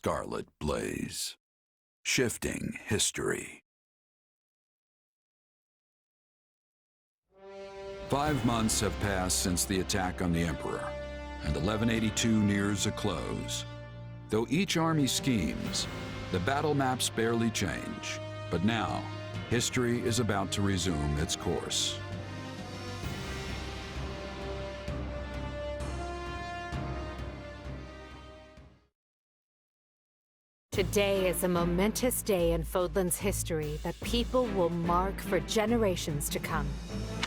Scarlet Blaze. Shifting history. 5 months have passed since the attack on the Emperor, and 1182 nears a close. Though each army schemes, the battle maps barely change. But now, history is about to resume its course. Today is a momentous day in Fodlan's history that people will mark for generations to come.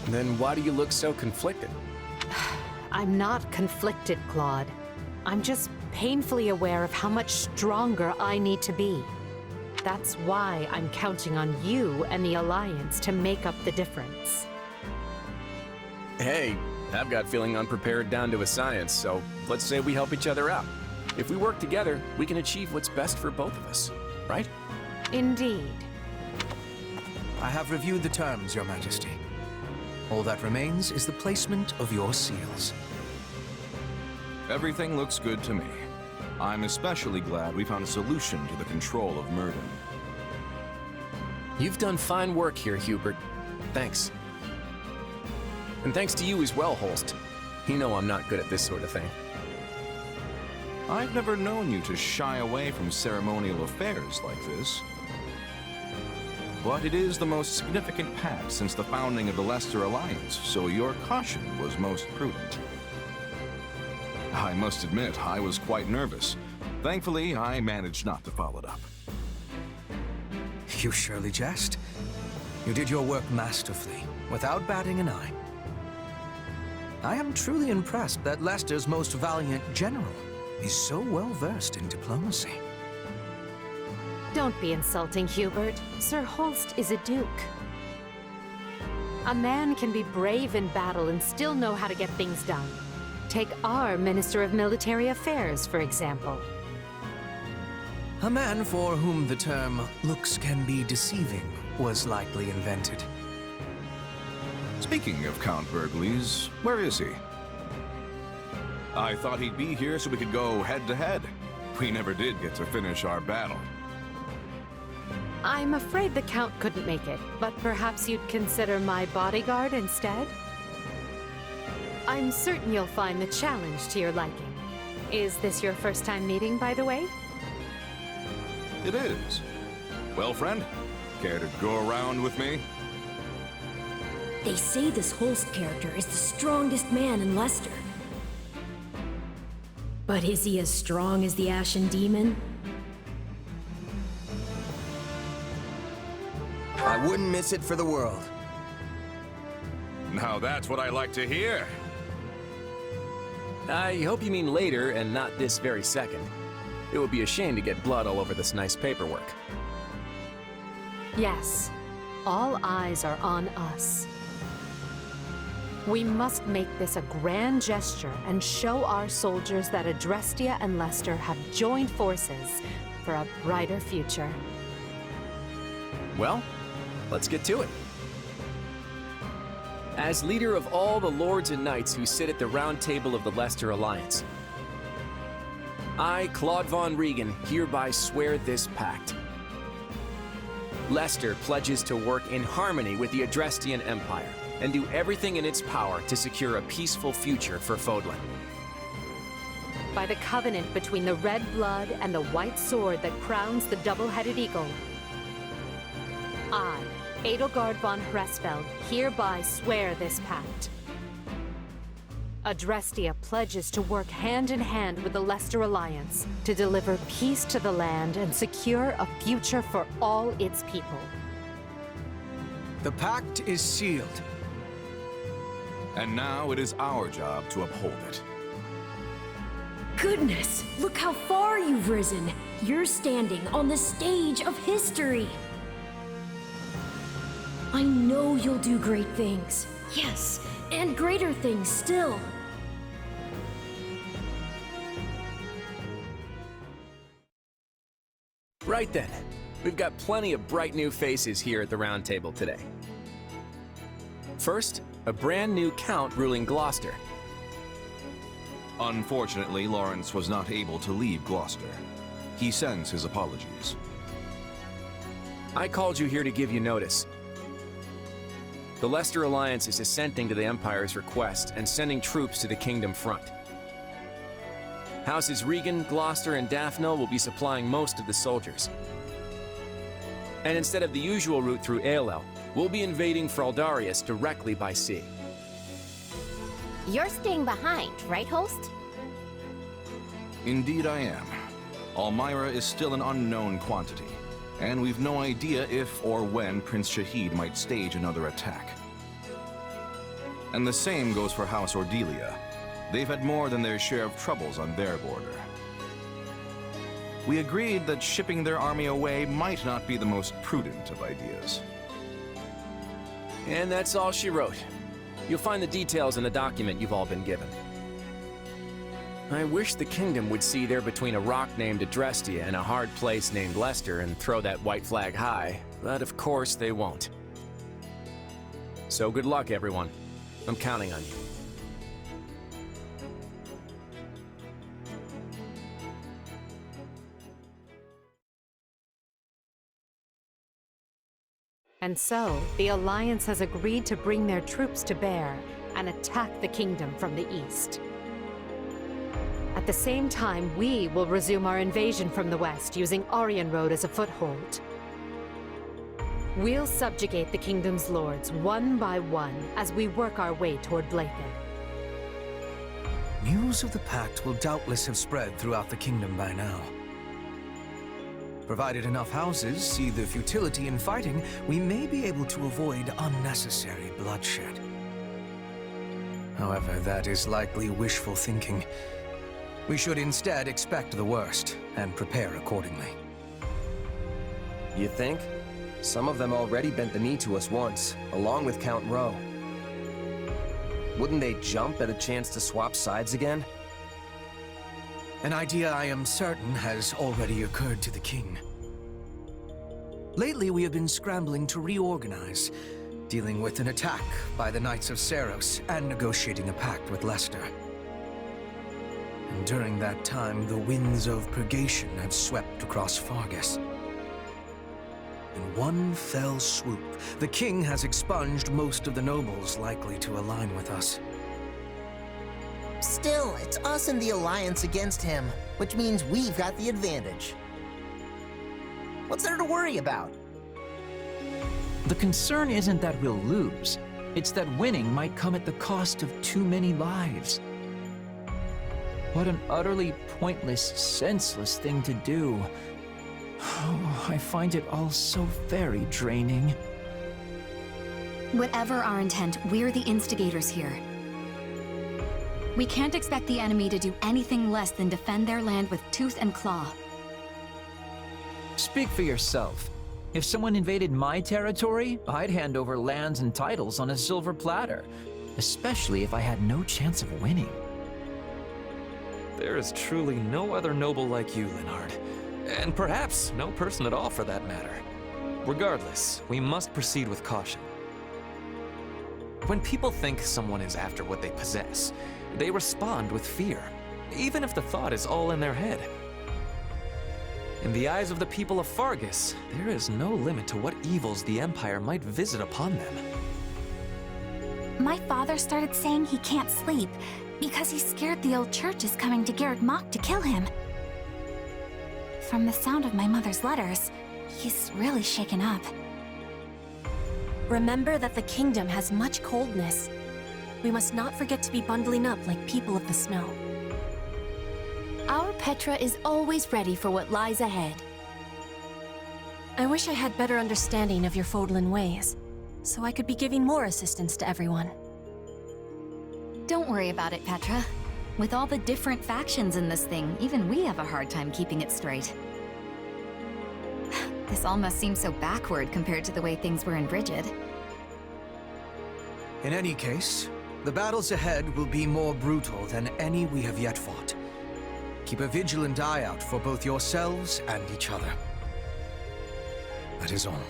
Then why do you look so conflicted? I'm not conflicted, Claude. I'm just painfully aware of how much stronger I need to be. That's why I'm counting on you and the Alliance to make up the difference. Hey, I've got feeling unprepared down to a science, so let's say we help each other out. If we work together, we can achieve what's best for both of us, right? Indeed. I have reviewed the terms, Your Majesty. All that remains is the placement of your seals. Everything looks good to me. I'm especially glad we found a solution to the control of Murden. You've done fine work here, Hubert. Thanks. And thanks to you as well, Holst. You know I'm not good at this sort of thing. I've never known you to shy away from ceremonial affairs like this. But it is the most significant pact since the founding of the Leicester Alliance, so your caution was most prudent. I must admit, I was quite nervous. Thankfully, I managed not to follow it up. You surely jest. You did your work masterfully, without batting an eye. I am truly impressed that Leicester's most valiant general is so well versed in diplomacy. Don't be insulting, Hubert. Sir Holst is a duke. A man can be brave in battle and still know how to get things done. Take our Minister of Military Affairs, for example. A man for whom the term looks can be deceiving was likely invented. Speaking of Count Burgleys, where is he? I thought he'd be here so we could go head-to-head. We never did get to finish our battle. I'm afraid the Count couldn't make it, but perhaps you'd consider my bodyguard instead? I'm certain you'll find the challenge to your liking. Is this your first time meeting, by the way? It is. Well, friend, care to go around with me? They say this Holst character is the strongest man in Leicester. But is he as strong as the Ashen Demon? I wouldn't miss it for the world. Now that's what I like to hear. I hope you mean later and not this very second. It would be a shame to get blood all over this nice paperwork. Yes. All eyes are on us. We must make this a grand gesture and show our soldiers that Adrestia and Leicester have joined forces for a brighter future. Well, let's get to it. As leader of all the lords and knights who sit at the round table of the Leicester Alliance, I, Claude von Regan, hereby swear this pact. Leicester pledges to work in harmony with the Adrestian Empire and do everything in its power to secure a peaceful future for Fodlan. By the covenant between the red blood and the white sword that crowns the double-headed eagle, I, Edelgard von Hresfeld, hereby swear this pact. Adrestia pledges to work hand-in-hand with the Leicester Alliance to deliver peace to the land and secure a future for all its people. The pact is sealed. And now it is our job to uphold it. Goodness, look how far you've risen. You're standing on the stage of history. I know you'll do great things. Yes, and greater things still. Right then, we've got plenty of bright new faces here at the round table today. First, a brand new count ruling Gloucester. Unfortunately, Lawrence was not able to leave Gloucester. He sends his apologies. I called you here to give you notice. The Leicester Alliance is assenting to the Empire's request and sending troops to the Kingdom front. Houses Regan, Gloucester, and Daphne will be supplying most of the soldiers. And instead of the usual route through Aelel, we'll be invading Fraldarius directly by sea. You're staying behind, right, host? Indeed I am. Almyra is still an unknown quantity, and we've no idea if or when Prince Shahid might stage another attack. And the same goes for House Ordelia. They've had more than their share of troubles on their border. We agreed that shipping their army away might not be the most prudent of ideas. And that's all she wrote. You'll find the details in the document you've all been given. I wish the Kingdom would see they're between a rock named Adrestia and a hard place named Leicester and throw that white flag high, but of course they won't. So good luck, everyone. I'm counting on you. And so, the Alliance has agreed to bring their troops to bear and attack the Kingdom from the east. At the same time, we will resume our invasion from the west, using Arianrhod as a foothold. We'll subjugate the Kingdom's lords one by one as we work our way toward Blathen. News of the pact will doubtless have spread throughout the Kingdom by now. Provided enough houses see the futility in fighting, we may be able to avoid unnecessary bloodshed. However, that is likely wishful thinking. We should instead expect the worst and prepare accordingly. You think? Some of them already bent the knee to us once, along with Count Rowe. Wouldn't they jump at a chance to swap sides again? An idea I am certain has already occurred to the king. Lately, we have been scrambling to reorganize, dealing with an attack by the Knights of Seros and negotiating a pact with Leicester. And during that time, the winds of purgation have swept across Fargus. In one fell swoop, the king has expunged most of the nobles likely to align with us. Still, it's us and the Alliance against him, which means we've got the advantage. What's there to worry about? The concern isn't that we'll lose. It's that winning might come at the cost of too many lives. What an utterly pointless, senseless thing to do. Oh, I find it all so very draining. Whatever our intent, we're the instigators here. We can't expect the enemy to do anything less than defend their land with tooth and claw. Speak for yourself. If someone invaded my territory, I'd hand over lands and titles on a silver platter, especially if I had no chance of winning. There is truly no other noble like you, Leonard. And perhaps no person at all for that matter. Regardless, we must proceed with caution. When people think someone is after what they possess, they respond with fear, even if the thought is all in their head. In the eyes of the people of Fargus, there is no limit to what evils the Empire might visit upon them. My father started saying he can't sleep because he's scared the old church is coming to Garreg Mach to kill him. From the sound of my mother's letters, he's really shaken up. Remember that the kingdom has much coldness. We must not forget to be bundling up like people of the snow. Our Petra is always ready for what lies ahead. I wish I had better understanding of your Fodlan ways, so I could be giving more assistance to everyone. Don't worry about it, Petra. With all the different factions in this thing, even we have a hard time keeping it straight. This all must seem so backward compared to the way things were in Brigid. In any case, the battles ahead will be more brutal than any we have yet fought. Keep a vigilant eye out for both yourselves and each other. That is all.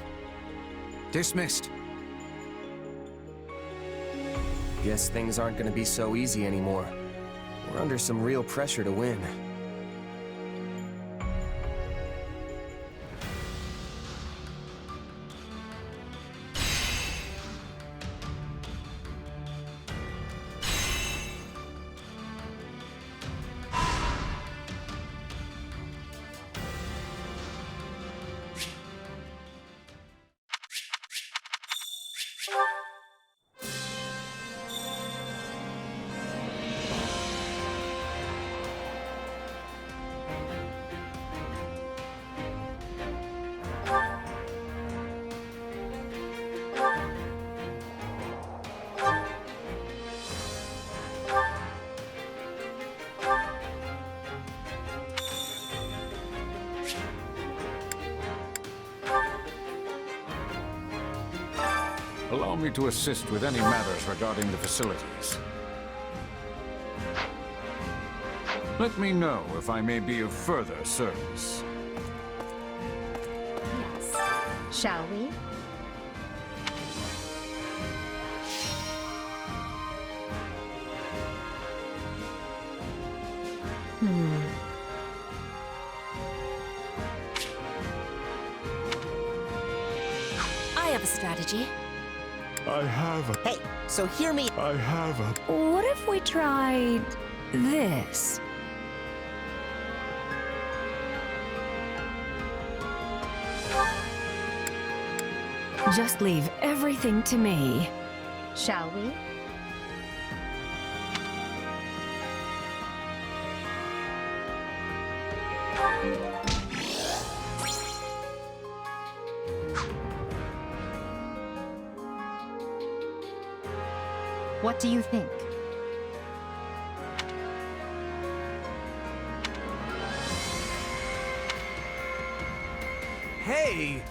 Dismissed. Guess things aren't gonna be so easy anymore. We're under some real pressure to win. Allow me to assist with any matters regarding the facilities. Let me know if I may be of further service. Yes. Shall we? I have a strategy. I have a... Hey, so hear me. I have a... What if we tried this? Just leave everything to me. Shall we? What do you think? Hey!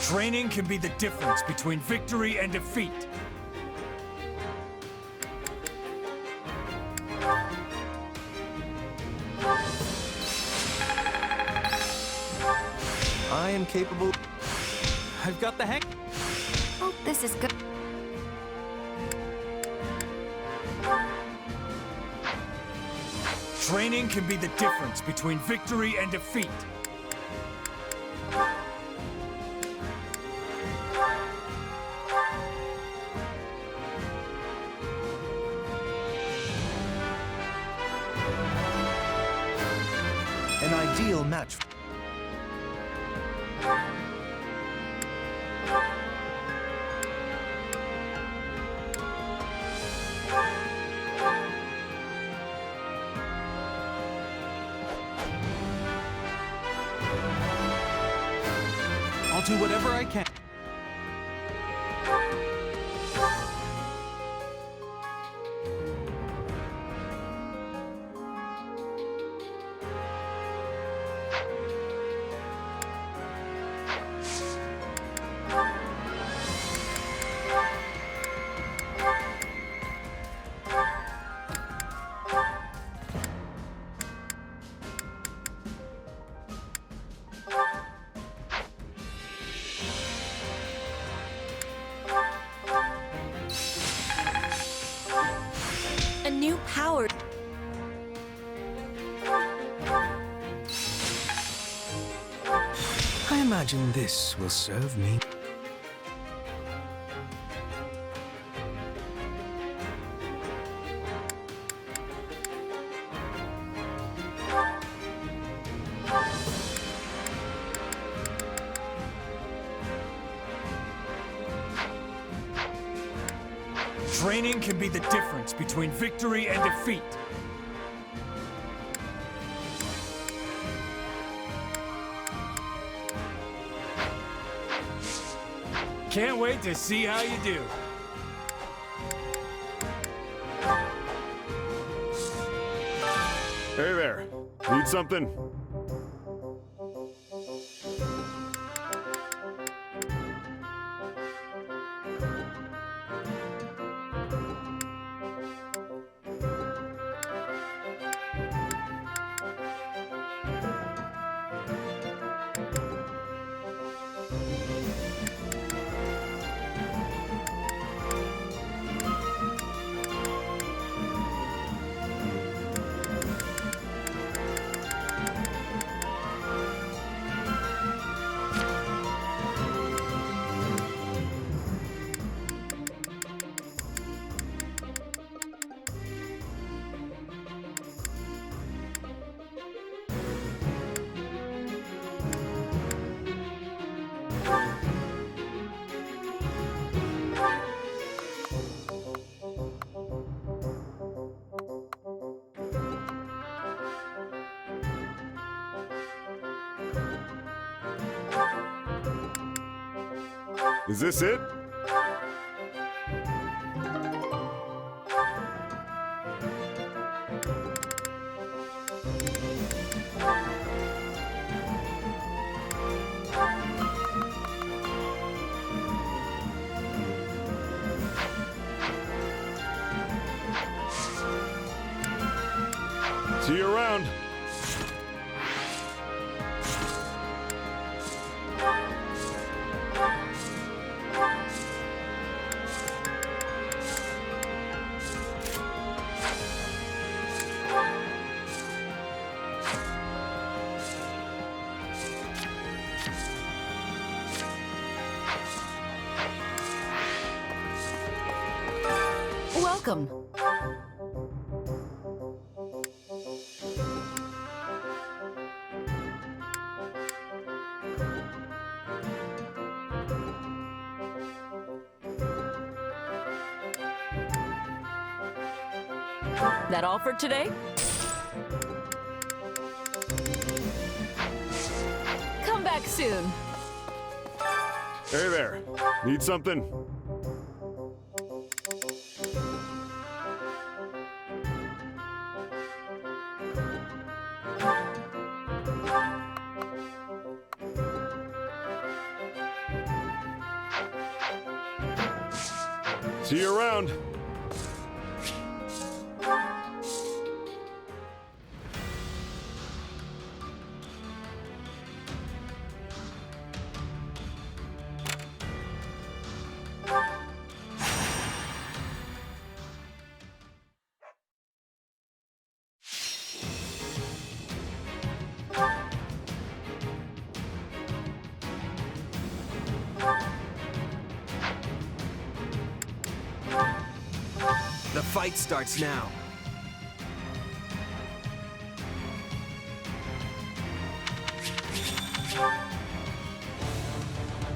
Training can be the difference between victory and defeat. I am capable... I've got the hang. Oh, this is good. Training can be the difference between victory and defeat. An ideal match. I'll do whatever I can. A new power. I imagine this will serve me. Training can be the difference between victory and defeat. Can't wait to see how you do. Hey there. Need something? Is this it? See you around. Welcome. That all for today? Come back soon. Hey there. Need something? See you around. The fight starts now.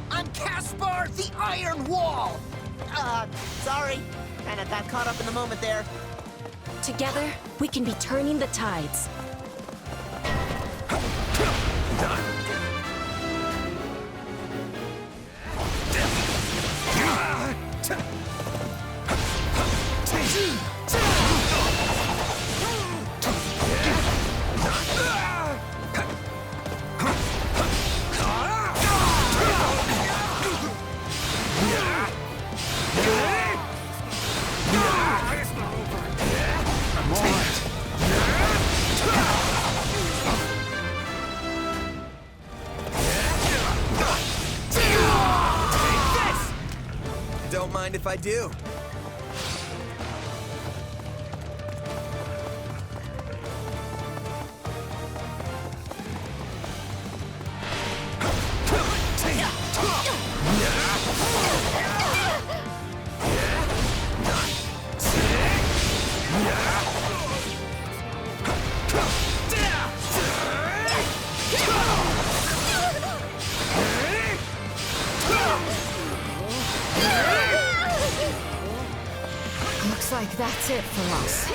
I'm Caspar the Iron Wall! Sorry. Kinda got caught up in the moment there. Together, we can be turning the tides. Don't mind if I do. Looks like that's it for us.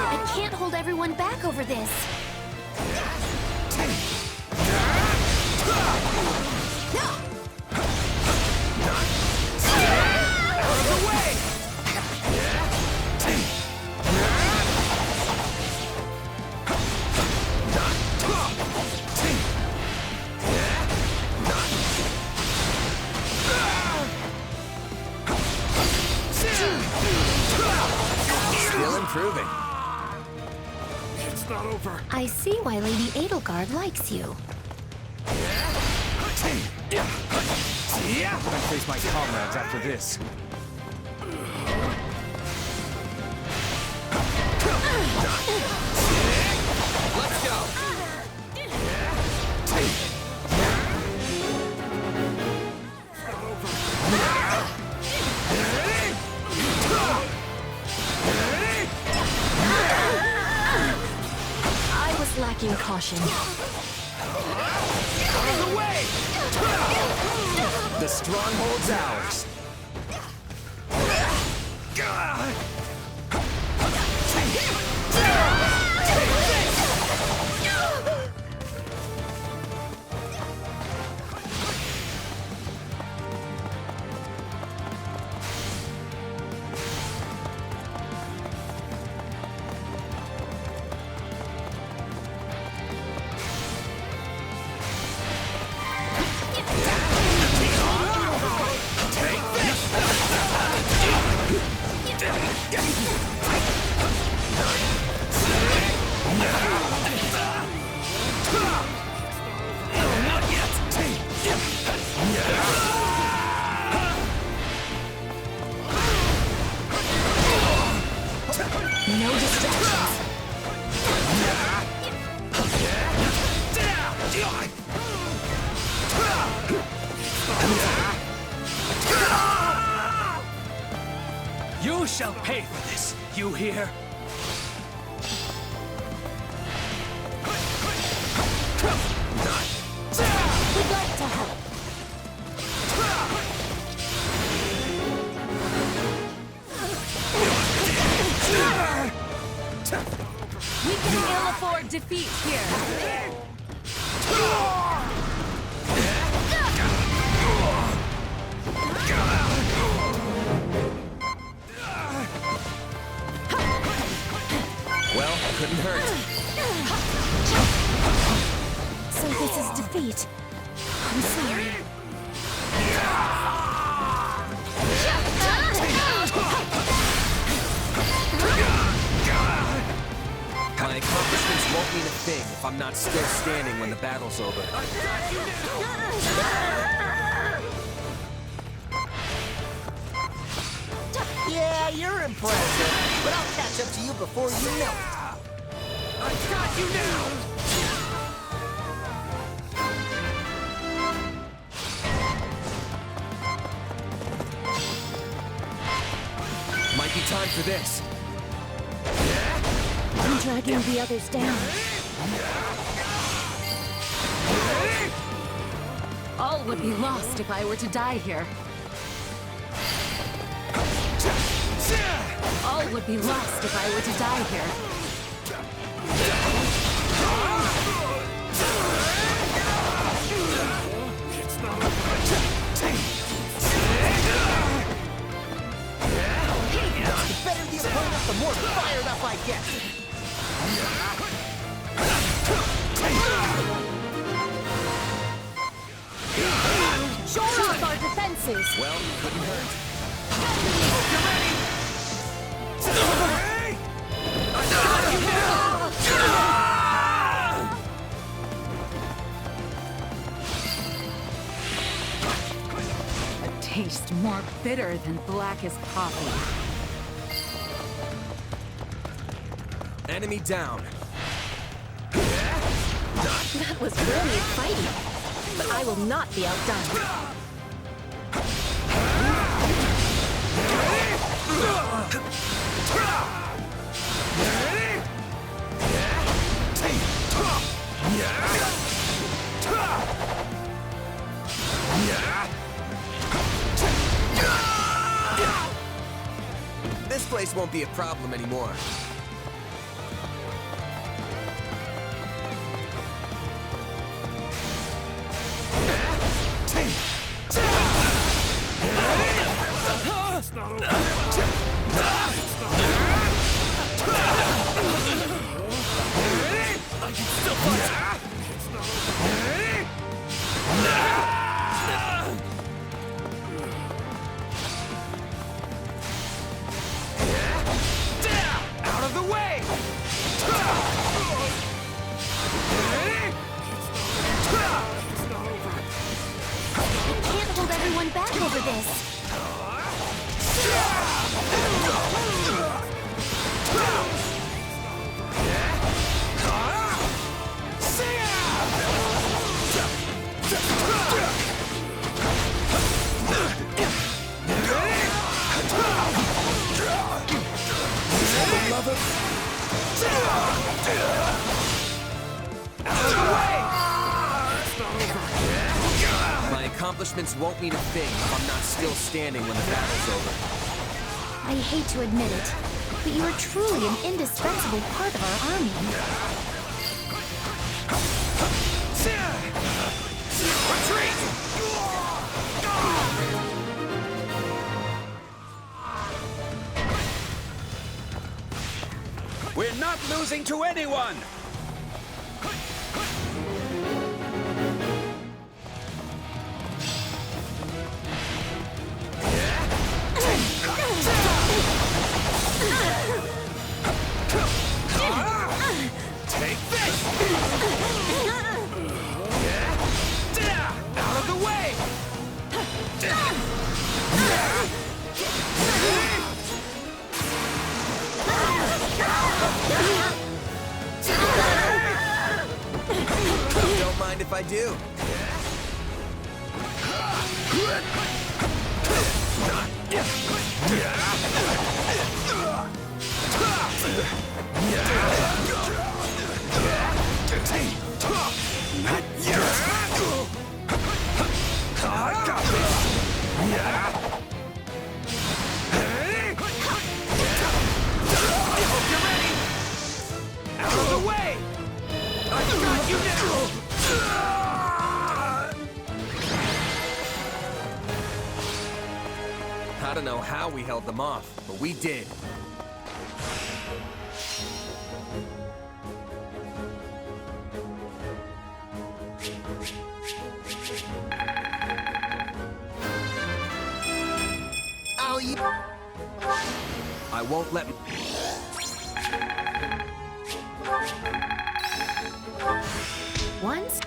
I can't hold everyone back over this. Still improving. It's not over. I see why Lady Edelgard likes you. I'm gonna face my comrades after this. Let's go. I was lacking caution. Out of the way! The stronghold's ours. No distractions. You shall pay for this, you hear? We'd like to help. We can ill afford defeat here. Well, couldn't hurt. So this is defeat. I'm sorry. My accomplishments won't mean a thing if I'm not still standing when the battle's over. Yeah, you're impressive, but I'll catch up to you before you know it. I got you now! Might be time for this. I'm dragging the others down. All would be lost if I were to die here. All would be lost if I were to die here. The better the opponent, the more fired up I get. Shore up our defenses. Well, couldn't hurt. Hope you're ready! A taste more bitter than blackest coffee. Enemy down. That was brilliant fighting, but I will not be outdone. This place won't be a problem anymore. Out of the way! Can't hold everyone back over this. My accomplishments won't mean a thing if I'm not still standing when the battle's over. I hate to admit it, but you are truly an indispensable part of our army. Retreat! We're not losing to anyone! Take this! Out of the way! Don't mind if I do. Out of the way! I've got you now! I don't know how we held them off, but we did. I won't let... Once?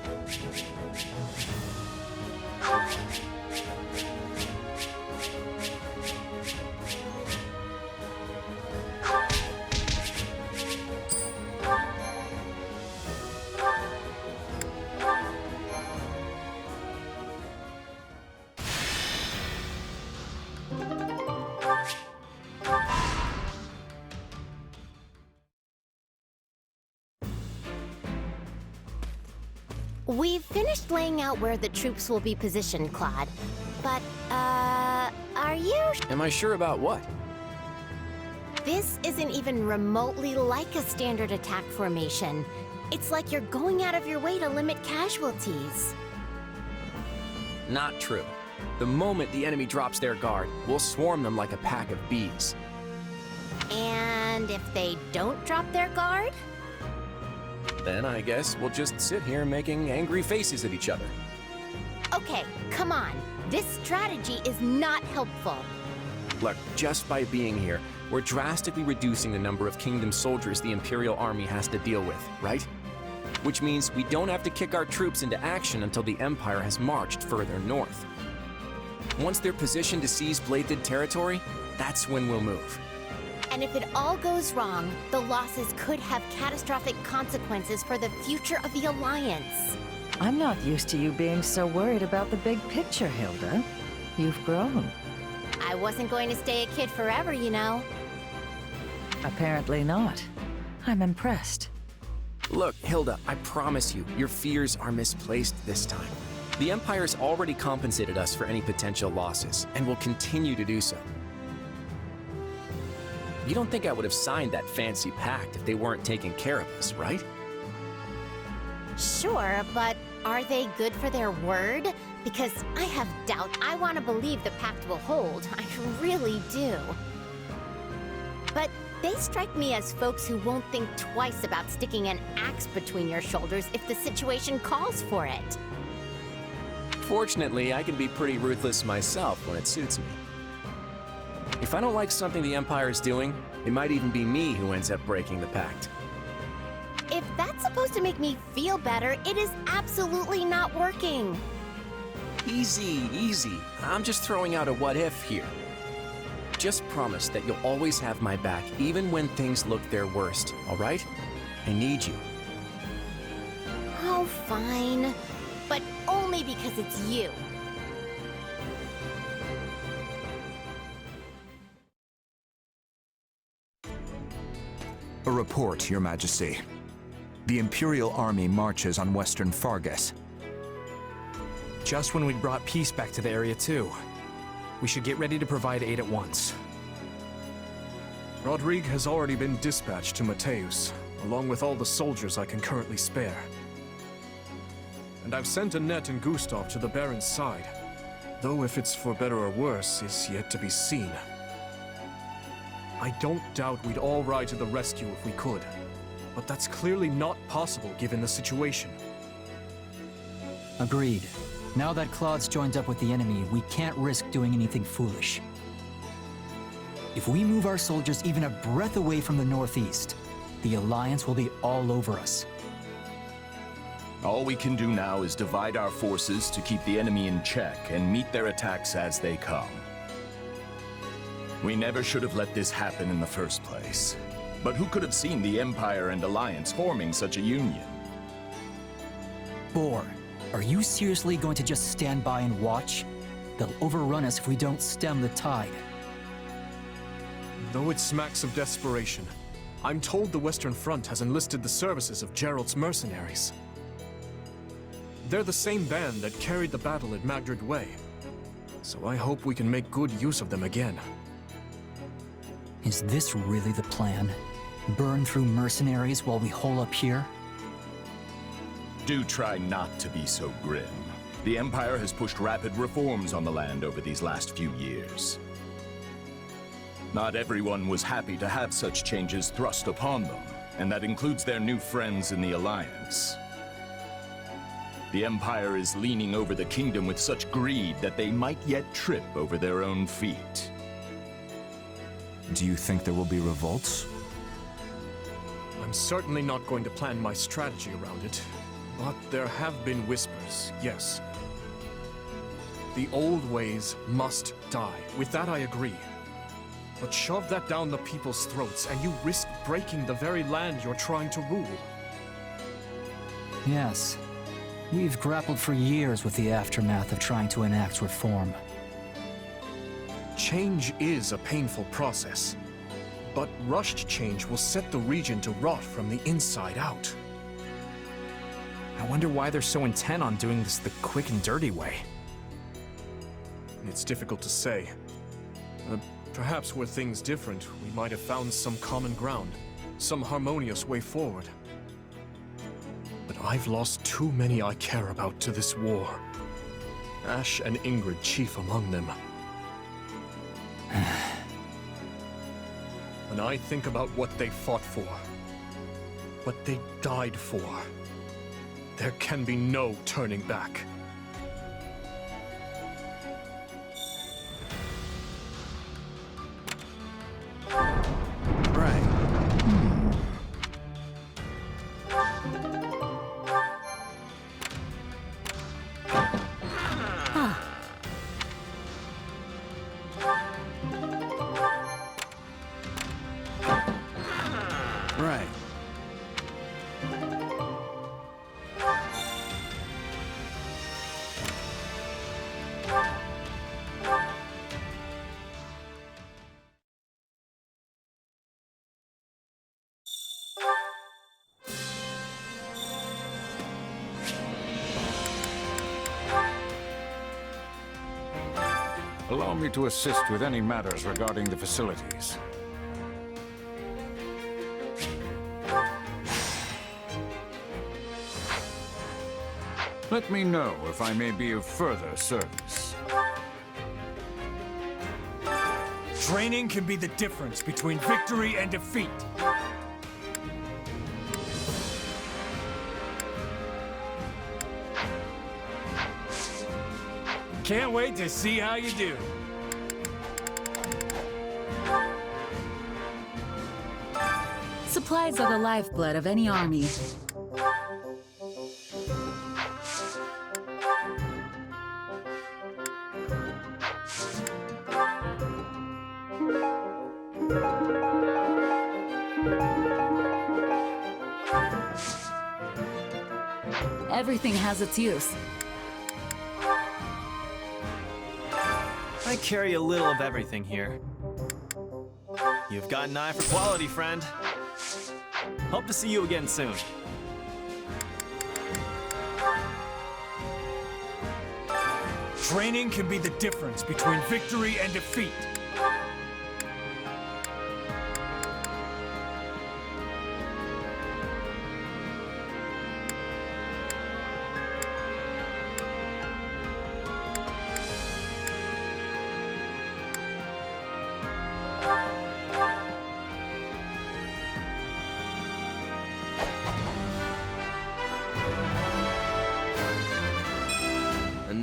We've finished laying out where the troops will be positioned, Claude. But, are you... Am I sure about what? This isn't even remotely like a standard attack formation. It's like you're going out of your way to limit casualties. Not true. The moment the enemy drops their guard, we'll swarm them like a pack of bees. And if they don't drop their guard? Then I guess we'll just sit here making angry faces at each other. Okay, come on. This strategy is not helpful. Look, just by being here, we're drastically reducing the number of Kingdom soldiers the Imperial Army has to deal with, right? Which means we don't have to kick our troops into action until the Empire has marched further north. Once they're positioned to seize bladed territory, that's when we'll move. And if it all goes wrong, the losses could have catastrophic consequences for the future of the Alliance. I'm not used to you being so worried about the big picture, Hilda. You've grown. I wasn't going to stay a kid forever, you know. Apparently not. I'm impressed. Look, Hilda, I promise you, your fears are misplaced this time. The Empire's already compensated us for any potential losses, and will continue to do so. You don't think I would have signed that fancy pact if they weren't taking care of us, right? Sure, but are they good for their word? Because I have doubt. I want to believe the pact will hold. I really do. But they strike me as folks who won't think twice about sticking an axe between your shoulders if the situation calls for it. Fortunately, I can be pretty ruthless myself when it suits me. If I don't like something the Empire's doing, it might even be me who ends up breaking the pact. If that's supposed to make me feel better, it is absolutely not working. Easy, easy. I'm just throwing out a what-if here. Just promise that you'll always have my back, even when things look their worst, all right? I need you. Oh, fine. But only because it's you. A report, Your Majesty. The Imperial Army marches on western Fargus. Just when we'd brought peace back to the area, too. We should get ready to provide aid at once. Rodrigue has already been dispatched to Mateus, along with all the soldiers I can currently spare. And I've sent Annette and Gustav to the Baron's side, though if it's for better or worse is yet to be seen. I don't doubt we'd all ride to the rescue if we could, but that's clearly not possible given the situation. Agreed. Now that Claude's joined up with the enemy, we can't risk doing anything foolish. If we move our soldiers even a breath away from the northeast, the Alliance will be all over us. All we can do now is divide our forces to keep the enemy in check and meet their attacks as they come. We never should have let this happen in the first place. But who could have seen the Empire and Alliance forming such a union? Boar, are you seriously going to just stand by and watch? They'll overrun us if we don't stem the tide. Though it smacks of desperation, I'm told the Western Front has enlisted the services of Geralt's mercenaries. They're the same band that carried the battle at Magdred Way, so I hope we can make good use of them again. Is this really the plan? Burn through mercenaries while we hole up here? Do try not to be so grim. The Empire has pushed rapid reforms on the land over these last few years. Not everyone was happy to have such changes thrust upon them, and that includes their new friends in the Alliance. The Empire is leaning over the kingdom with such greed that they might yet trip over their own feet. Do you think there will be revolts? I'm certainly not going to plan my strategy around it, but there have been whispers, yes. The old ways must die. With that I agree. But shove that down the people's throats, and you risk breaking the very land you're trying to rule. Yes. We've grappled for years with the aftermath of trying to enact reform. Change is a painful process, but rushed change will set the region to rot from the inside out. I wonder why they're so intent on doing this the quick and dirty way. It's difficult to say. Perhaps were things different, we might have found some common ground, some harmonious way forward. But I've lost too many I care about to this war. Ash and Ingrid chief among them. When I think about what they fought for, what they died for, there can be no turning back. Allow me to assist with any matters regarding the facilities. Let me know if I may be of further service. Training can be the difference between victory and defeat. Can't wait to see how you do. Supplies are the lifeblood of any army. Everything has its use. I carry a little of everything here. You've got an eye for quality, friend. Hope to see you again soon. Training can be the difference between victory and defeat.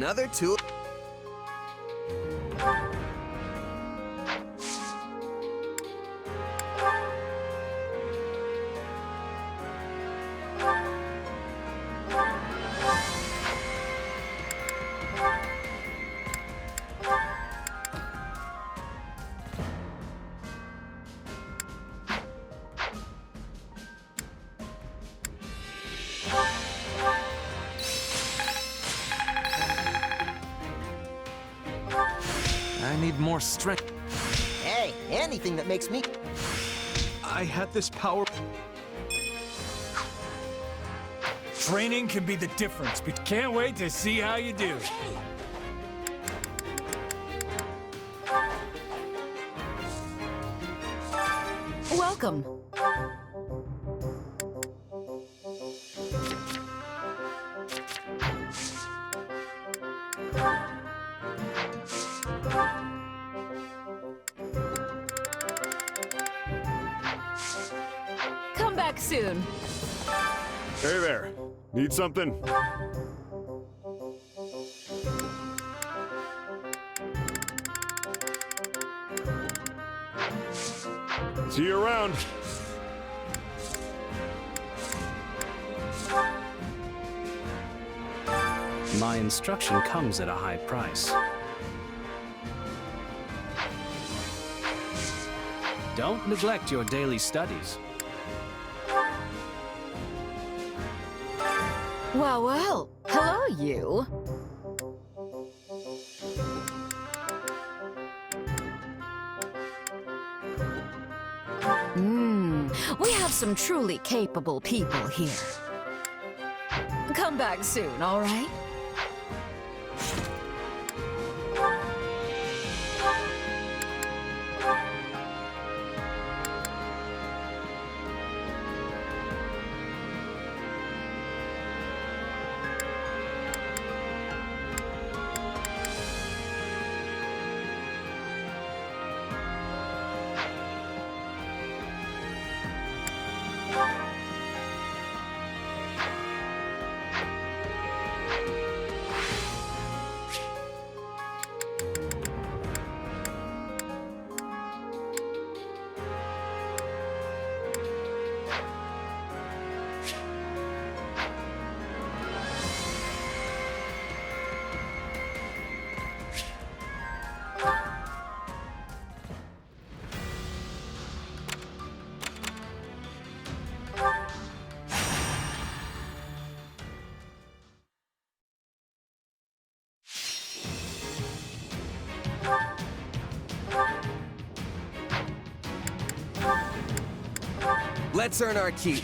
Another tool. I need more strength. Hey, anything that makes me... I had this power... Training can be the difference. Can't wait to see how you do. Welcome. Come back soon. Hey there. Need something? See you around. My instruction comes at a high price. Don't neglect your daily studies. Well, well. Hello, you. We have some truly capable people here. Come back soon, all right? Let's earn our keep.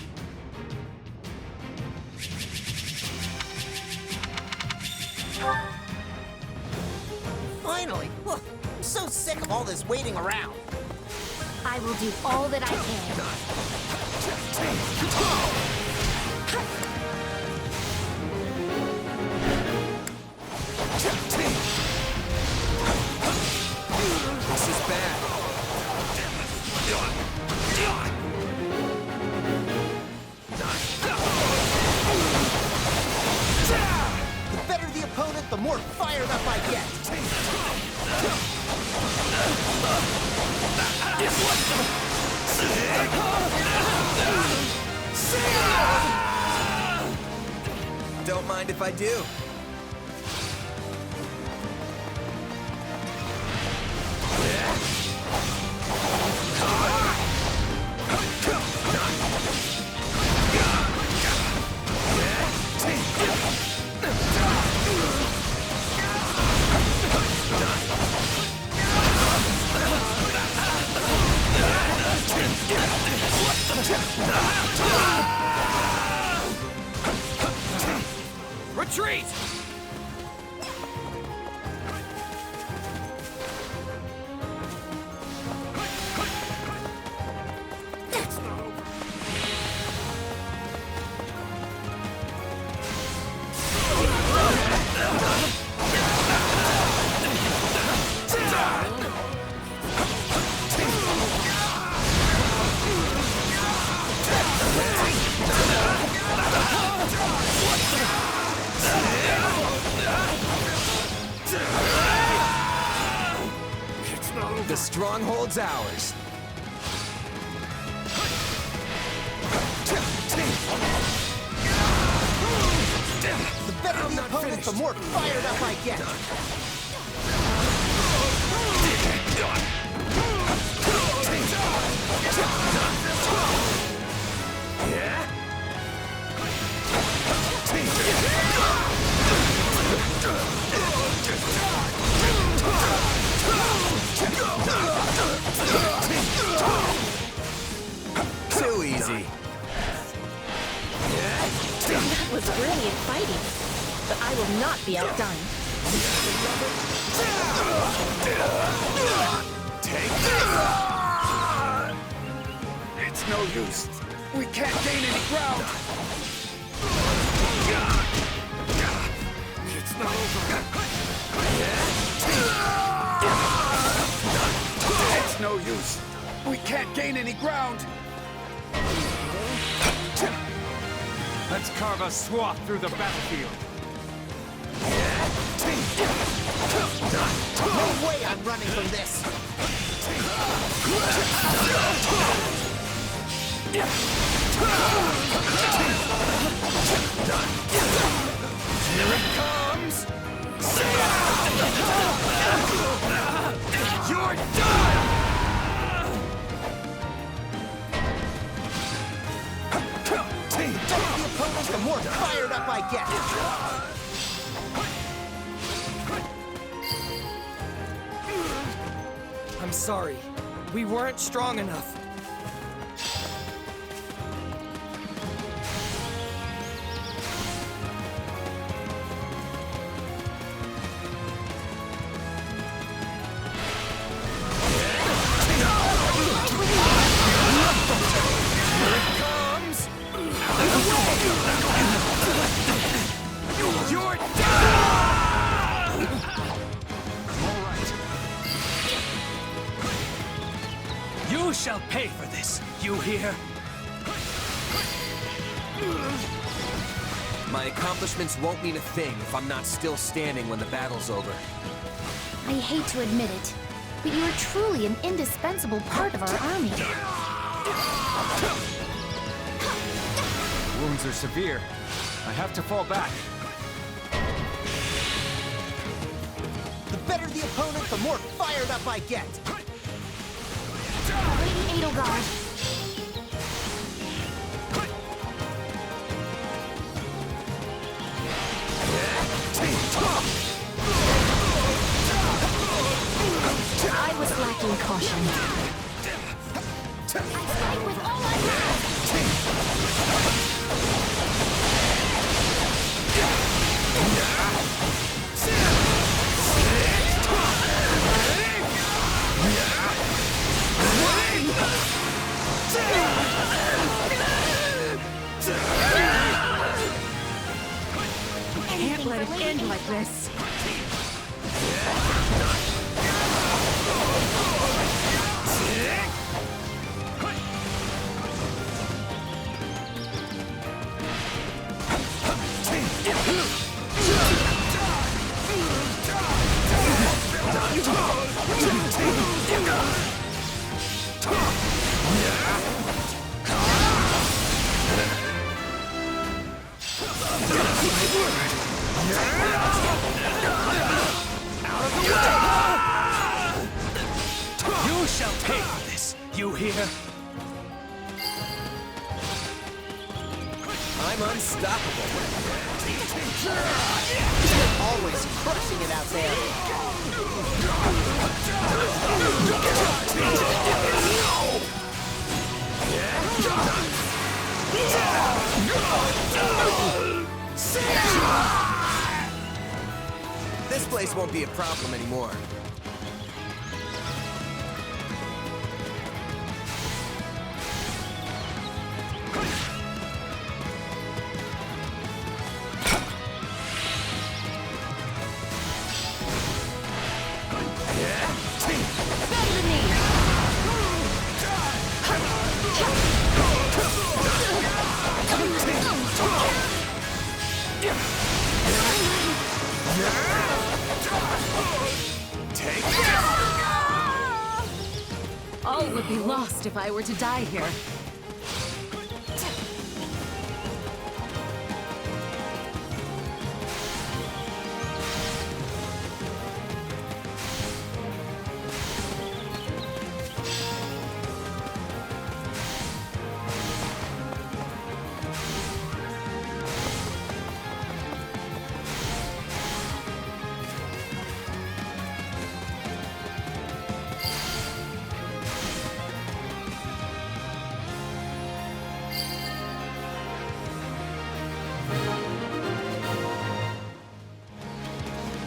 Finally! Ugh, I'm so sick of all this waiting around. I will do all that I can. This is bad. The better the opponent, the more fired up I get. Don't mind if I do. Retreat! Yeah! stronghold's ours. The better the opponent, the more fired up I get. Too easy. That was brilliant fighting, but I will not be outdone. Take this! It's no use. We can't gain any ground. It's not over. It's no use. We can't gain any ground. Let's carve a swath through the battlefield. No way I'm running from this. Here it comes! You're done! The opponent, the more fired up I get. I'm sorry. We weren't strong enough. You're done! All right. You shall pay for this. You hear? My accomplishments won't mean a thing if I'm not still standing when the battle's over. I hate to admit it, but you are truly an indispensable part of our army. Wounds are severe. I have to fall back. The better the opponent, the more fired up I get. Lady Edelgard. I was lacking caution. I strike with all I have. Can't let it end like this. You shall pay for this. You hear? I'm unstoppable. Always crushing it out there. This place won't be a problem anymore. Take lost if I were to die here.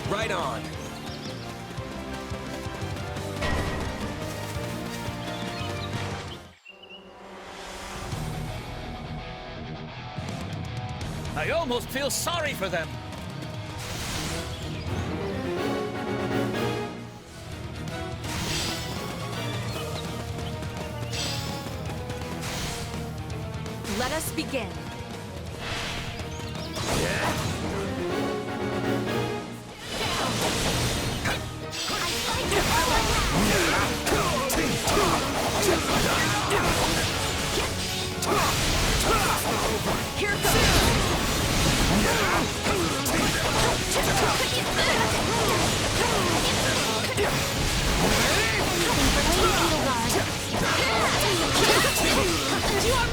Right on. I almost feel sorry for them. Let us begin. Here goes. You are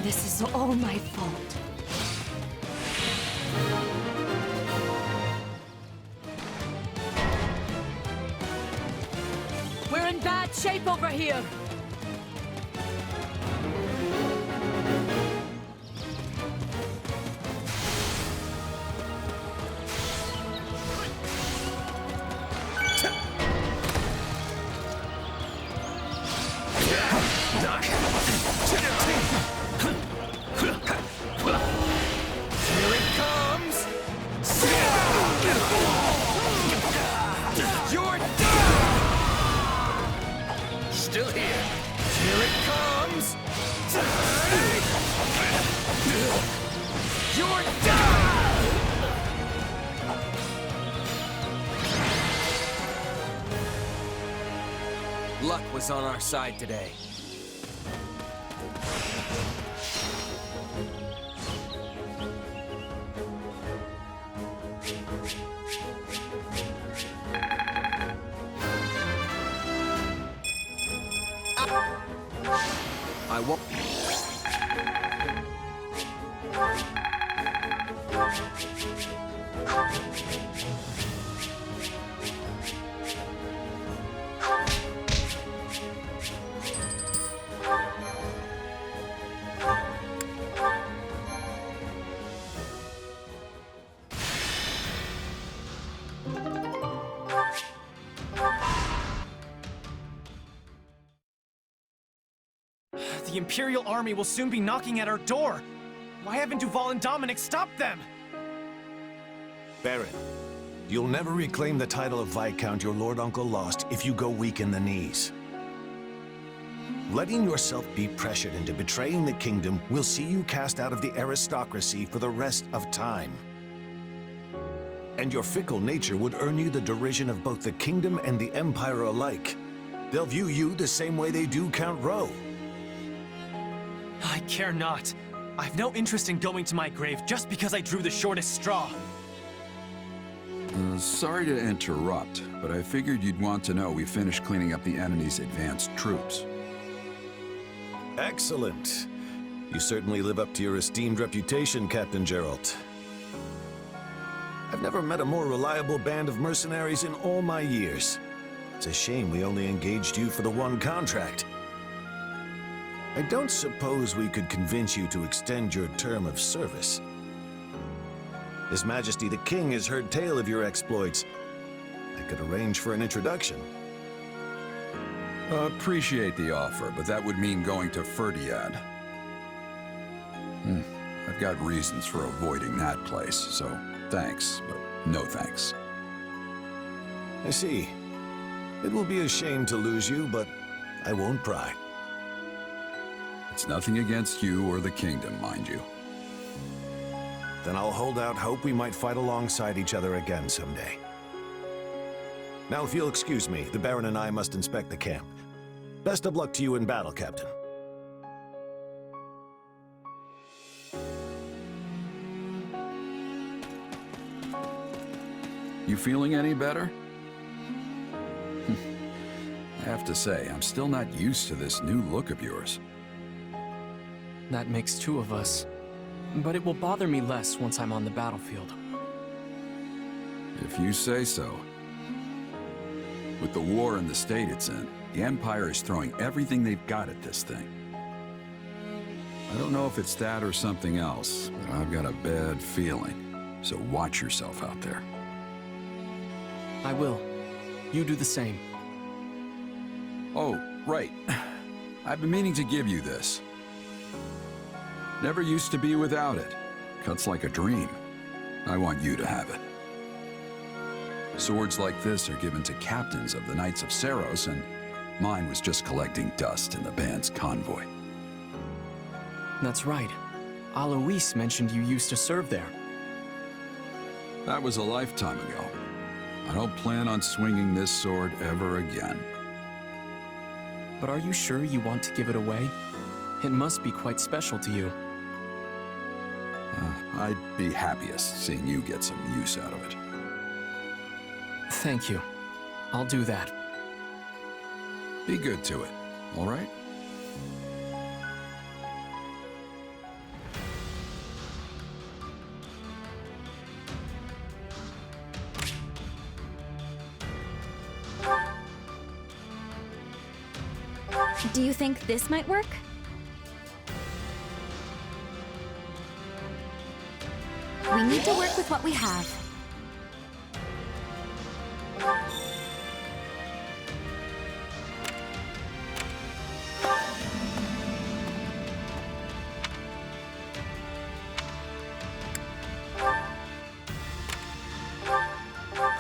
This is all my fault. We're in bad shape over here. Still here. Here it comes! You're done! Luck was on our side today. I won't. The Imperial army will soon be knocking at our door. Why haven't Duval and Dominic stopped them? Baron, you'll never reclaim the title of Viscount your Lord Uncle lost if you go weak in the knees. Letting yourself be pressured into betraying the kingdom will see you cast out of the aristocracy for the rest of time. And your fickle nature would earn you the derision of both the kingdom and the Empire alike. They'll view you the same way they do Count Rowe. I care not. I've no interest in going to my grave just because I drew the shortest straw. Sorry to interrupt, but I figured you'd want to know we finished cleaning up the enemy's advanced troops. Excellent. You certainly live up to your esteemed reputation, Captain Geralt. I've never met a more reliable band of mercenaries in all my years. It's a shame we only engaged you for the one contract. I don't suppose we could convince you to extend your term of service. His Majesty the King has heard tale of your exploits. I could arrange for an introduction. Appreciate the offer, but that would mean going to Ferdiad. I've got reasons for avoiding that place, so thanks, but no thanks. I see. It will be a shame to lose you, but I won't pry. It's nothing against you or the kingdom, mind you. then I'll hold out hope we might fight alongside each other again someday. Now, if you'll excuse me, the Baron and I must inspect the camp. Best of luck to you in battle, Captain. You feeling any better? I have to say, I'm still not used to this new look of yours. That makes two of us. But it will bother me less once I'm on the battlefield. If you say so. With the war in the state it's in, the Empire is throwing everything they've got at this thing. I don't know if it's that or something else, but I've got a bad feeling. So watch yourself out there. I will. You do the same. Oh, right. I've been meaning to give you this. Never used to be without it. Cuts like a dream. I want you to have it. Swords like this are given to captains of the Knights of Seiros, and mine was just collecting dust in the band's convoy. That's right. Alois mentioned you used to serve there. That was a lifetime ago. I don't plan on swinging this sword ever again. But are you sure you want to give it away? It must be quite special to you. I'd be happiest seeing you get some use out of it. Thank you. I'll do that. Be good to it, all right? Do you think this might work? We need to work with what we have.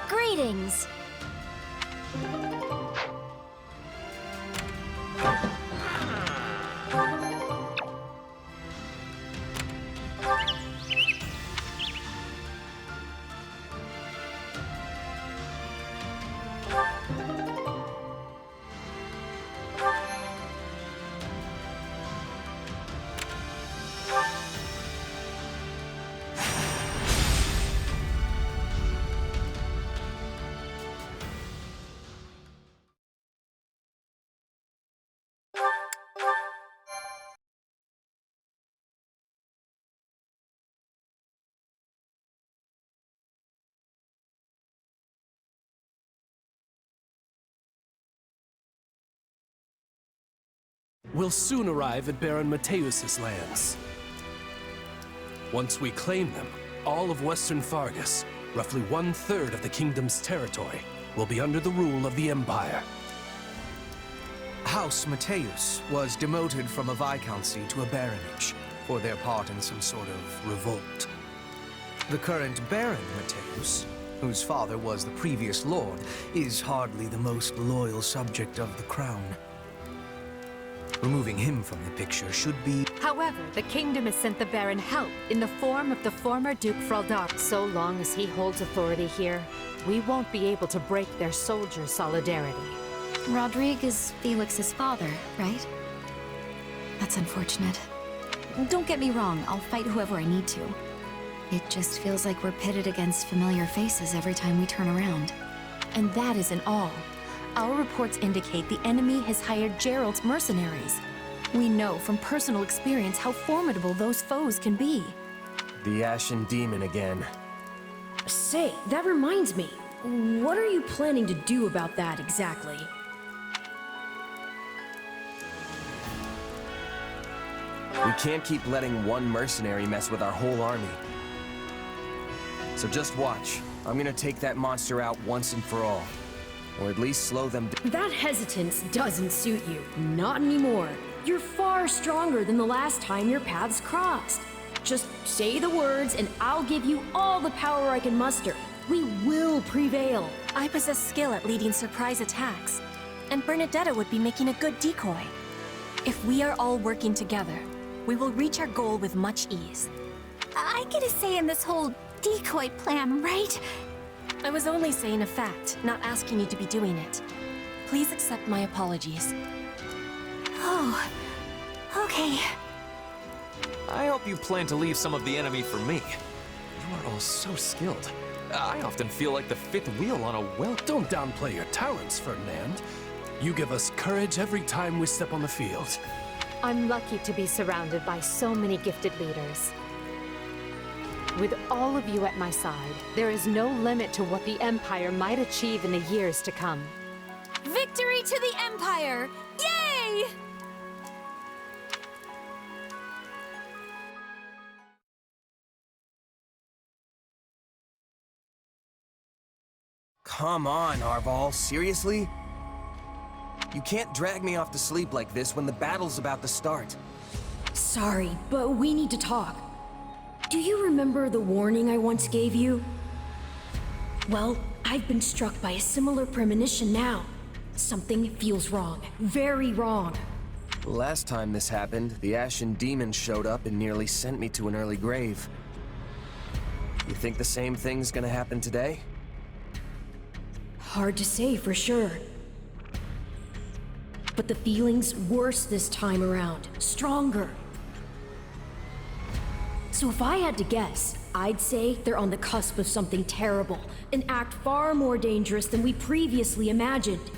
Greetings! We'll soon arrive at Baron Mateus's lands. Once we claim them, all of Western Fargus, roughly 1/3 of the kingdom's territory, will be under the rule of the Empire. House Mateus was demoted from a viscountcy to a baronage for their part in some sort of revolt. The current Baron Mateus, whose father was the previous lord, is hardly the most loyal subject of the crown. Removing him from the picture should be... However, the kingdom has sent the Baron help in the form of the former Duke Fraldar. So long as he holds authority here, we won't be able to break their soldier solidarity. Rodrigue is Felix's father, right? That's unfortunate. Don't get me wrong, I'll fight whoever I need to. It just feels like we're pitted against familiar faces every time we turn around. And that isn't all. Our reports indicate the enemy has hired Gerald's mercenaries. We know from personal experience how formidable those foes can be. The Ashen Demon again. Say, that reminds me. What are you planning to do about that exactly? We can't keep letting one mercenary mess with our whole army. So just watch. I'm gonna take that monster out once and for all. Or at least slow them down. That hesitance doesn't suit you. Not anymore. You're far stronger than the last time your paths crossed. Just say the words and I'll give you all the power I can muster. We will prevail. I possess skill at leading surprise attacks, and Bernadetta would be making a good decoy. If we are all working together, we will reach our goal with much ease. I get a say in this whole decoy plan, right? I was only saying a fact, not asking you to be doing it. Please accept my apologies. Oh, okay. I hope you plan to leave some of the enemy for me. You are all so skilled. I often feel like the fifth wheel on a well. Don't downplay your talents, Ferdinand. You give us courage every time we step on the field. I'm lucky to be surrounded by so many gifted leaders. With all of you at my side, there is no limit to what the Empire might achieve in the years to come. Victory to the Empire! Yay! Come on, Arval, seriously? You can't drag me off to sleep like this when the battle's about to start. Sorry, but we need to talk. Do you remember the warning I once gave you? Well, I've been struck by a similar premonition now. Something feels wrong. Very wrong. Last time this happened, the Ashen Demon showed up and nearly sent me to an early grave. You think the same thing's gonna happen today? Hard to say for sure. But the feeling's worse this time around. Stronger. So if I had to guess, I'd say they're on the cusp of something terrible. An act far more dangerous than we previously imagined.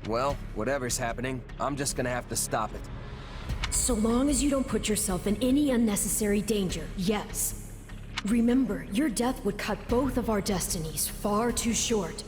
Well, whatever's happening, I'm just gonna have to stop it. So long as you don't put yourself in any unnecessary danger, yes. Remember, your death would cut both of our destinies far too short.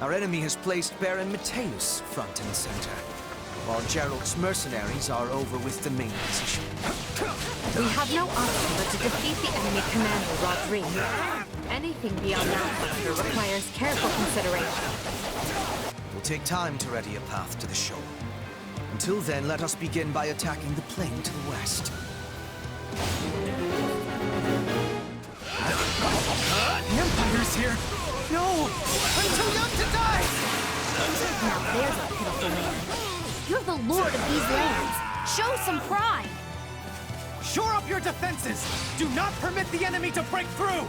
Our enemy has placed Baron Mateusz front and center, while Geralt's mercenaries are over with the main position. We have no option but to defeat the enemy commander, Rodrigue. Anything beyond that, however, requires careful consideration. It will take time to ready a path to the shore. Until then, let us begin by attacking the plain to the west. The Empire's here! No! I'm too young to die! Now there's a pitiful man. You're the lord of these lands. Show some pride! Shore up your defenses! Do not permit the enemy to break through!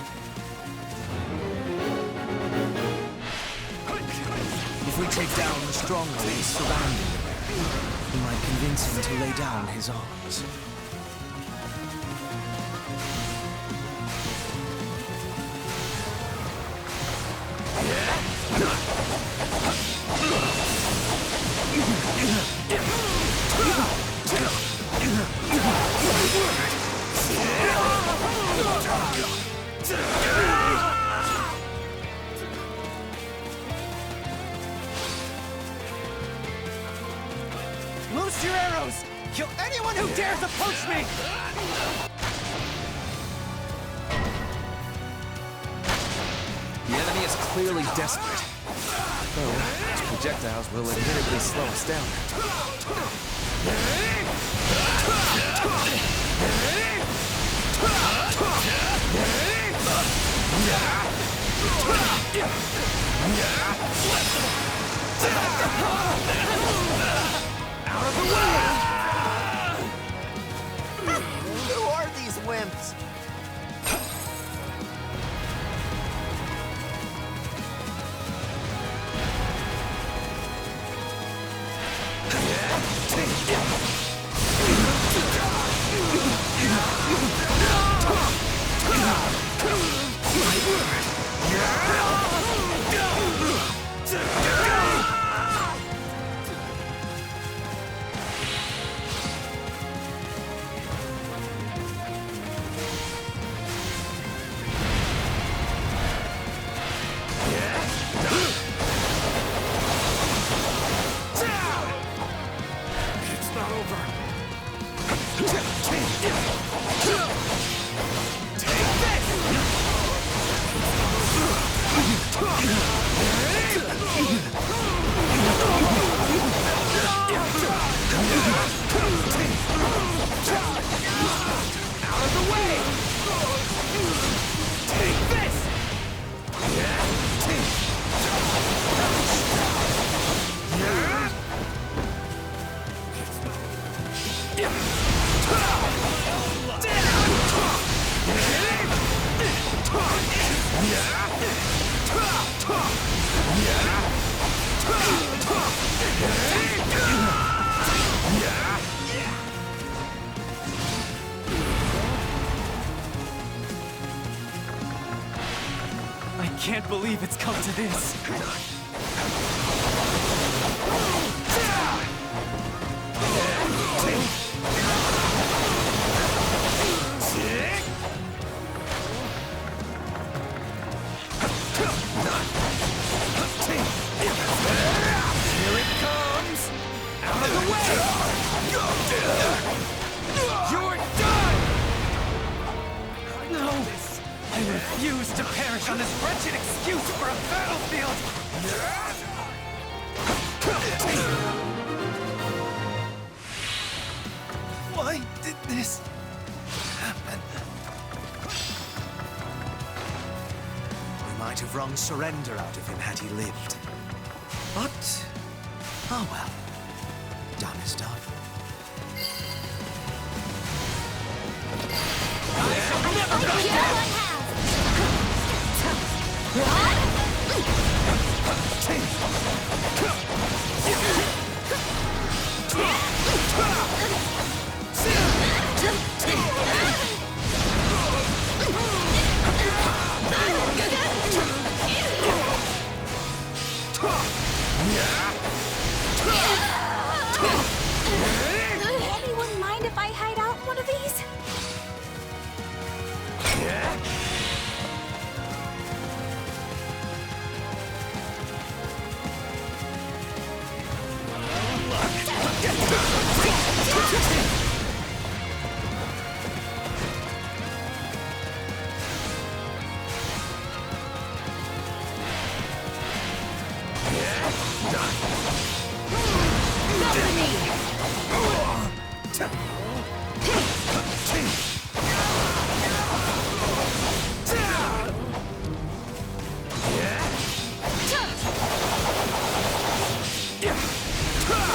If we take down the strongholds surrounding the Baron, we might convince him to lay down his arms. Loose your arrows! Kill anyone who dares approach me! The enemy is clearly desperate. Though, those projectiles will admittedly slow us down. Out of the way! Who are these wimps? I can't believe it's come to this. Here it comes! Out of the way! You're done! No! I refuse to perish on this wretched excuse for a battlefield! Why did this happen? We might have wrung surrender out of him had he lived. But, oh well. Done is done. Anyone mind if I hide out in one of these?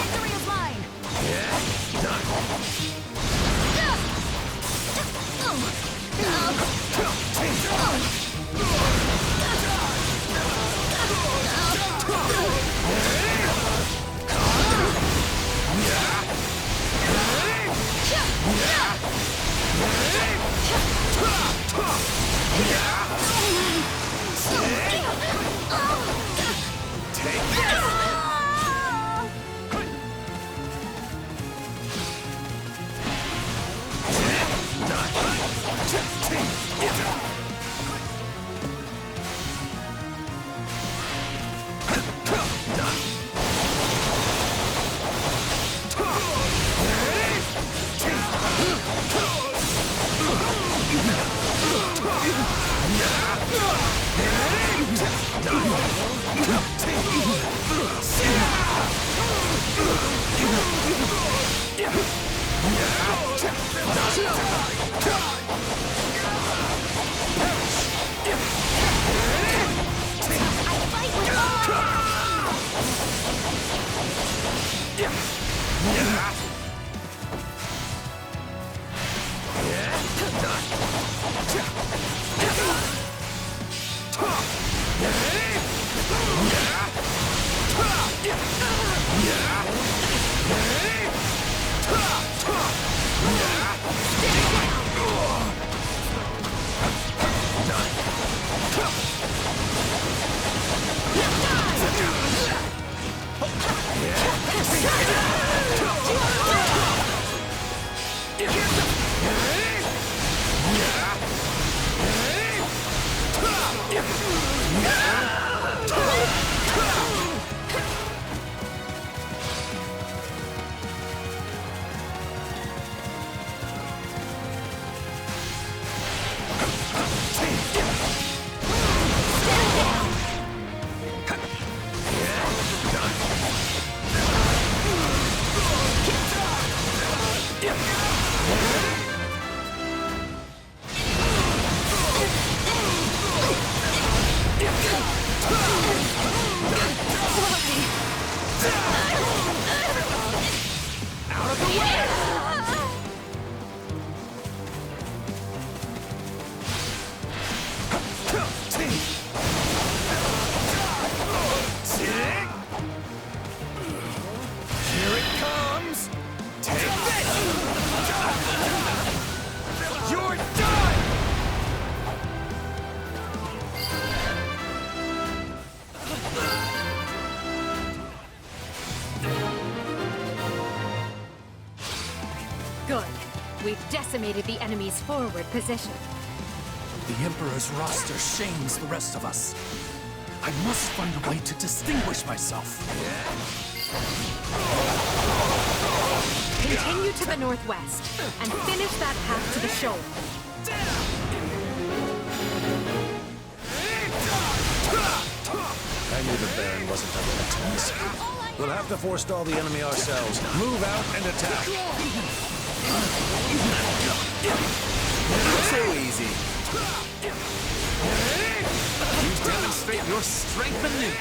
Victory is mine! we've decimated the enemy's forward position. The Emperor's roster shames the rest of us. I must find a way to distinguish myself. Continue to the northwest, and finish that path to the shoal. I knew the Baron wasn't under attack. We'll have to forestall the enemy ourselves. Move out and attack. So easy. You demonstrate your strength anew.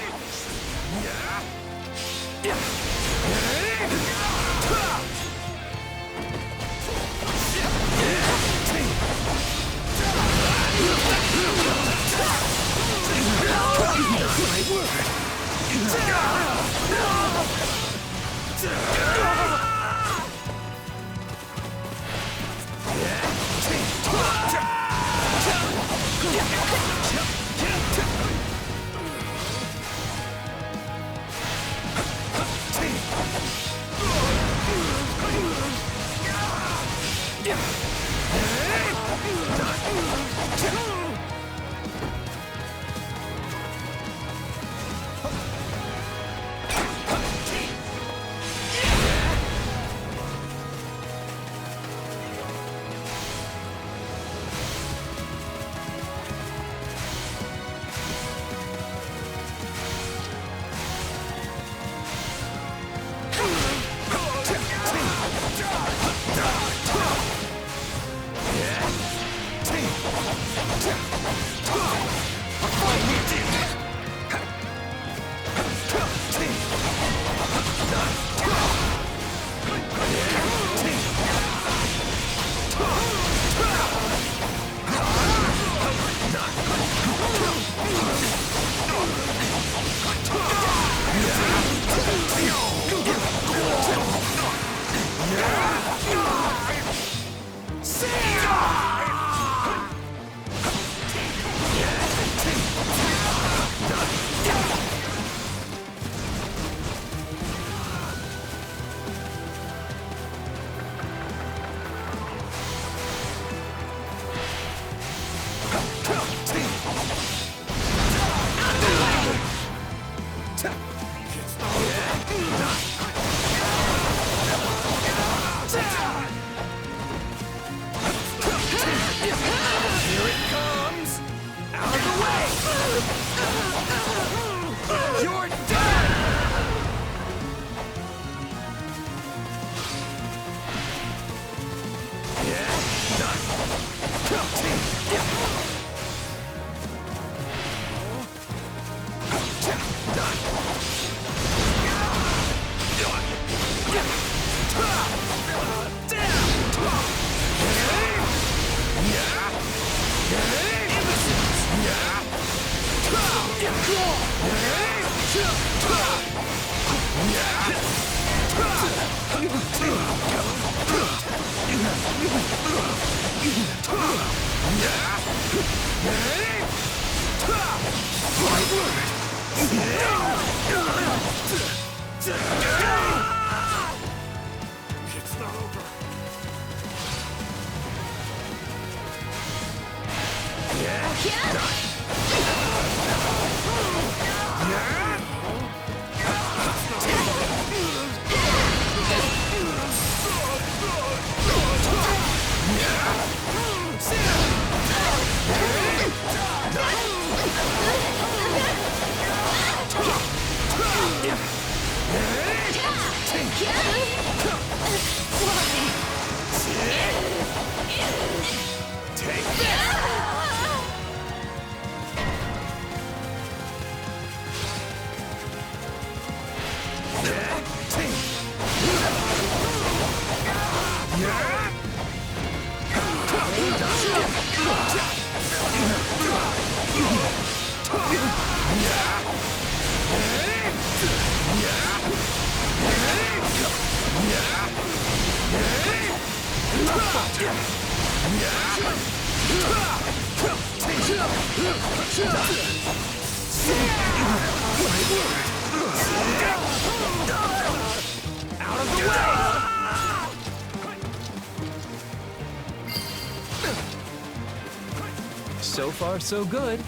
So far, so good.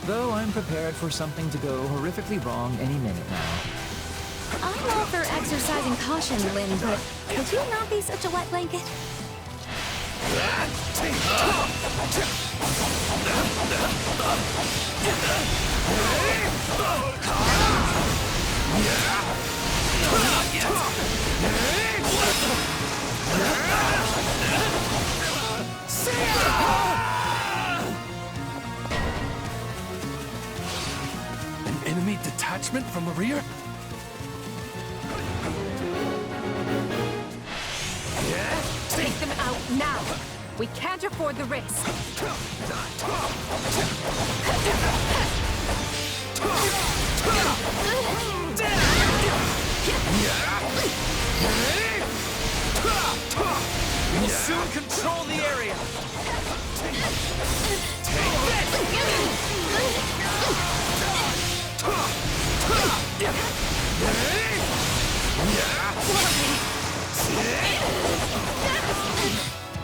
Though I'm prepared for something to go horrifically wrong any minute now. I'm all for exercising caution, Lynn, but could you not be such a wet blanket? An enemy detachment from the rear? Take them out now! We can't afford the risk. We'll soon control the area.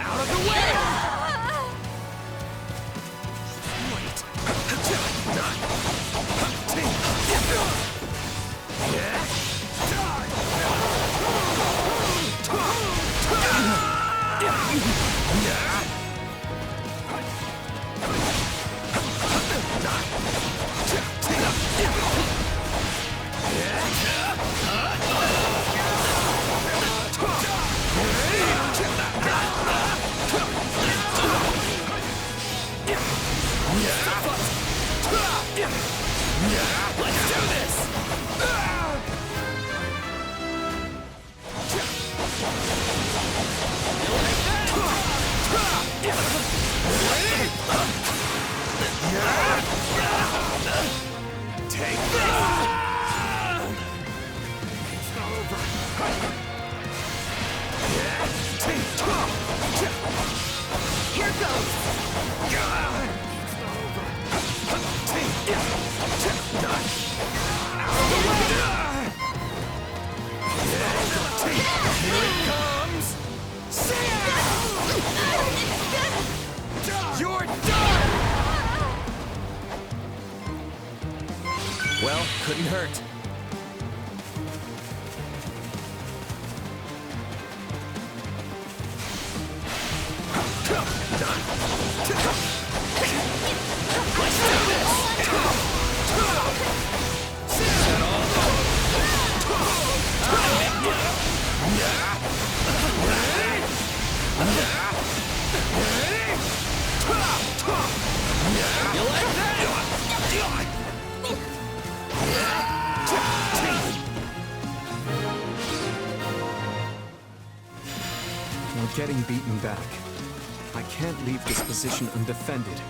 Out of the way! Let's do this! Take this! It's not over. Here goes! It's not over. Here it comes! You're done! Well, couldn't hurt. Let's do this! You like that? We're getting beaten back. I can't leave this position undefended.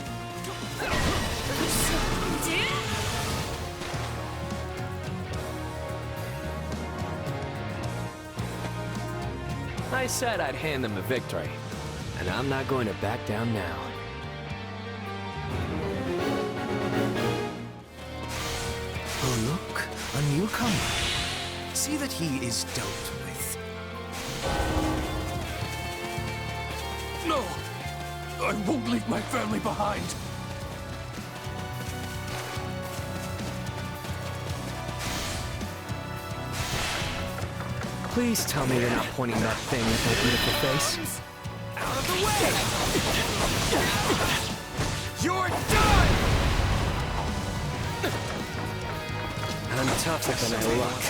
I said I'd hand them the victory, and I'm not going to back down now. Oh, look, a newcomer. See that he is dealt with. No! I won't leave my family behind! Please tell me you're not pointing that thing at my beautiful face. Out of the way! You're done! I'm tougher than I look.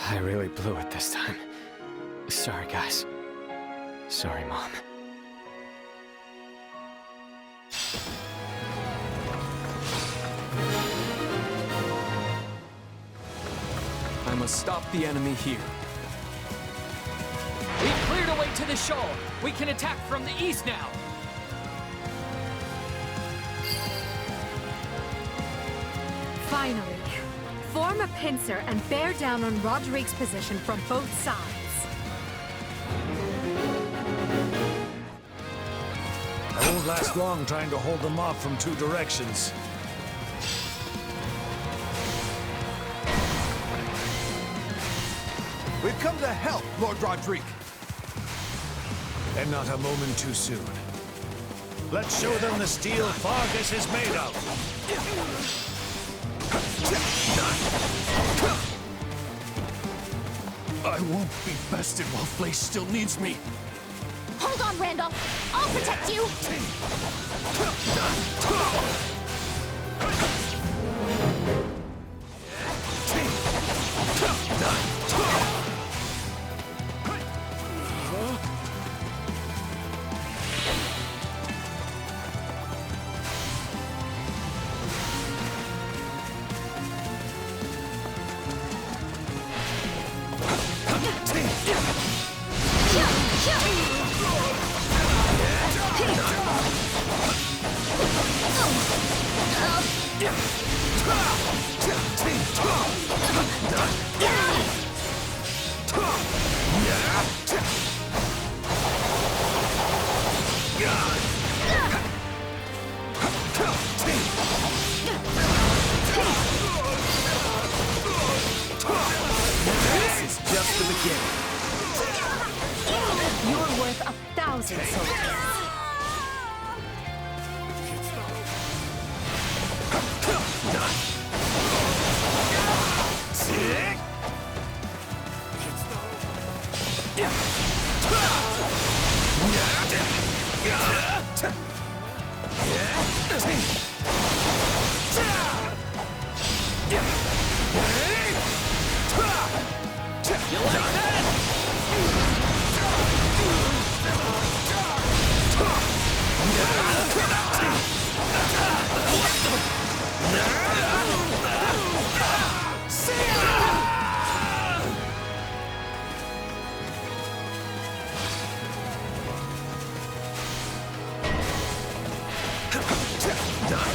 I really blew it this time. Sorry, guys. Sorry, Mom. I must stop the enemy here. We cleared a way to the shoal. We can attack from the east now. Finally, form a pincer and bear down on Roderick's position from both sides. won't last long trying to hold them off from 2 directions. We've come to help, Lord Rodrigue. And not a moment too soon. Let's show them the steel Fargus is made of. I won't be bested while Flace still needs me. Hold on, Randall. I'll protect you. This is just the beginning. You're worth 1,000 soldiers. You like that?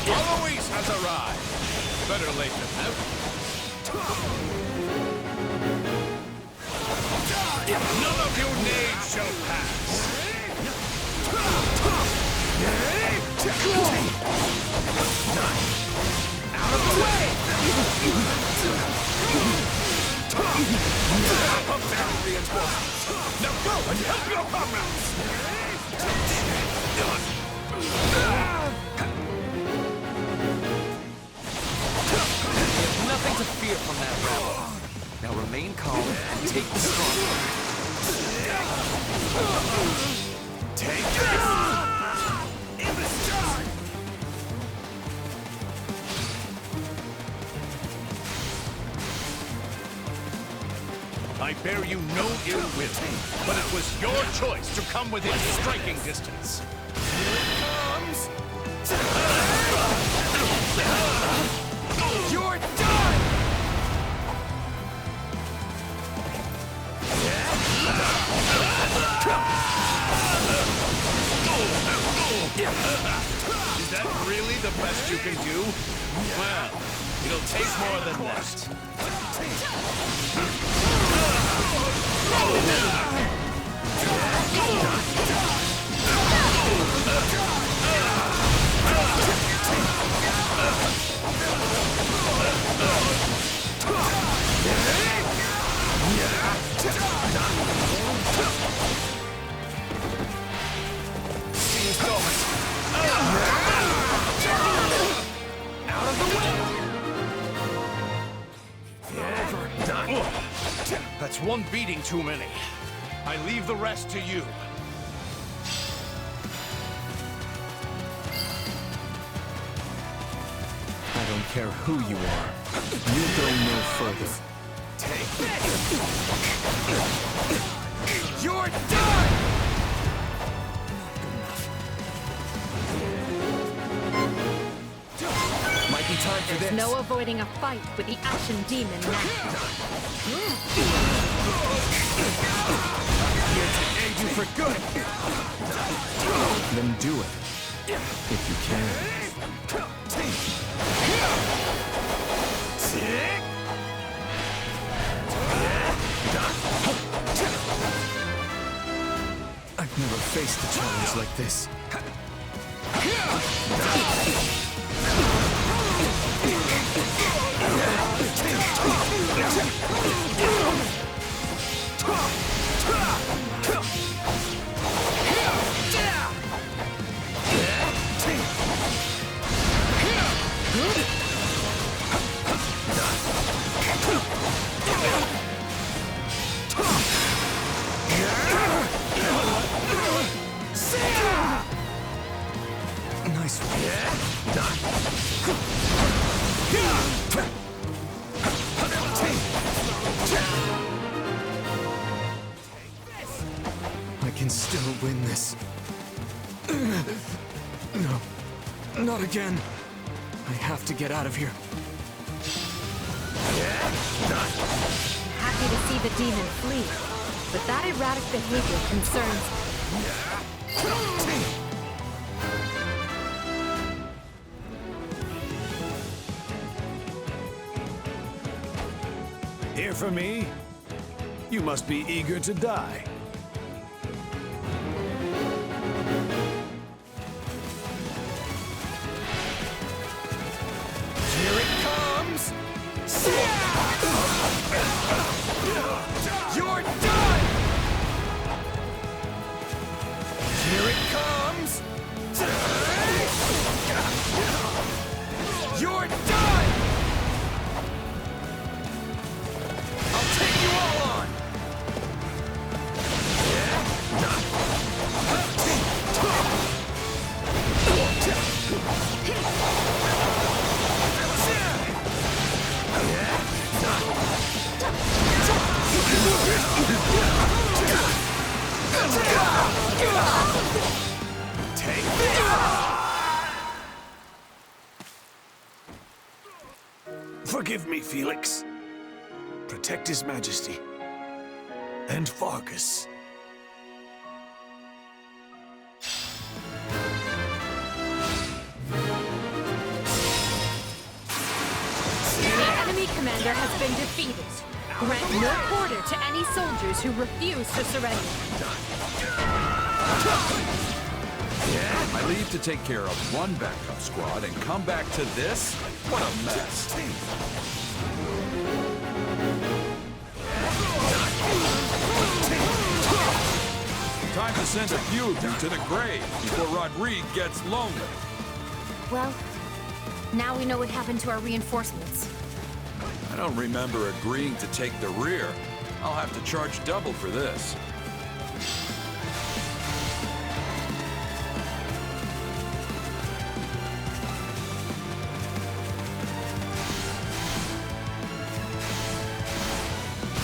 Eloise has arrived. Better late than never. None of your names shall pass. Out of the way! Up there, reinforcements. Now go and help your comrades! There's nothing to fear from that rabble. Now remain calm and take the strong one. Take this! I bear you no ill will, but it was your choice to come within striking distance. You're done! Is that really the best you can do? Well, it'll take more than that. Out of the way! That's one beating too many. I leave the rest to you. I don't care who you are. You go no further. Take this! You're done! Might be time for this. There's no avoiding a fight with the Ashen Demon now. Here to aid you for good. Then do it. If you can. I've never faced a challenge like this. Nice one. I can still win this. No, not again. I have to get out of here. Happy to see the demon flee, but that erratic behavior concerns me. Here for me? You must be eager to die. Here it comes! You're done! Here it comes! You're done! I'll take you all on! Take Forgive me, Felix. Protect His Majesty. And Fargus. The enemy commander has been defeated. Grant no quarter to any soldiers who refuse to surrender. I leave to take care of one backup squad and come back to this? What a mess. Time to send a few of you to the grave before Rodrigue gets lonely. Well, now we know what happened to our reinforcements. I don't remember agreeing to take the rear. I'll have to charge double for this.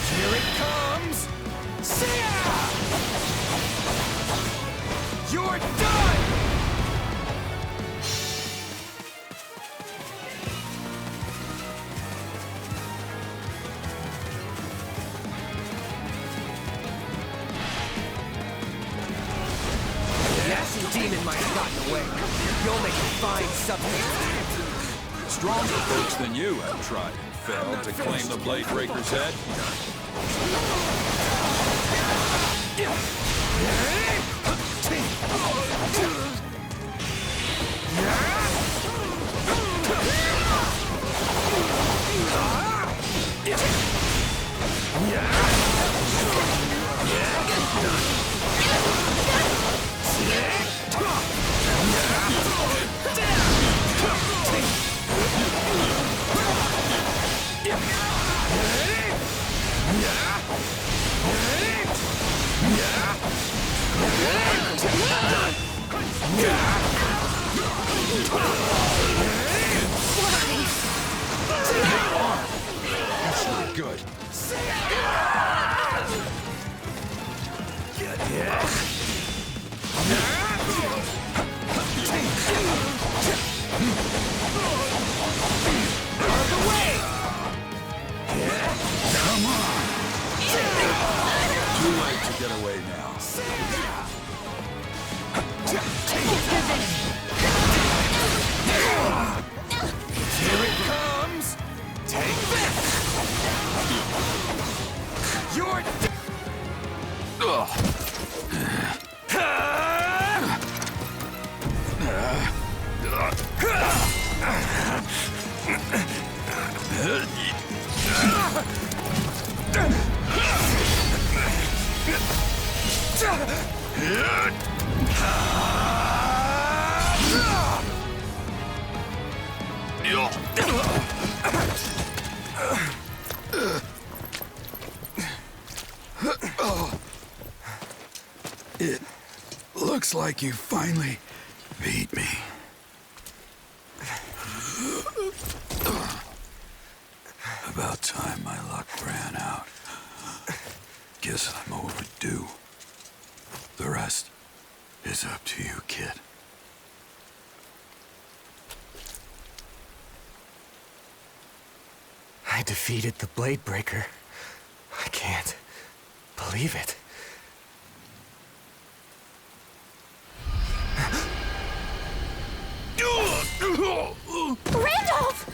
Here it comes! You're done! The ashy demon might have gotten away. You'll make a fine subject. Stronger folks than you have tried and failed to claim the Blade Breaker's head. That's not good. Come on! Too late to get away now. Here it comes! Take this! You're Ugh. It looks like you finally beat me. About time my luck ran out. Guess I'm overdue. The rest is up to you, kid. I defeated the Blade Breaker. I can't believe it. Randolph!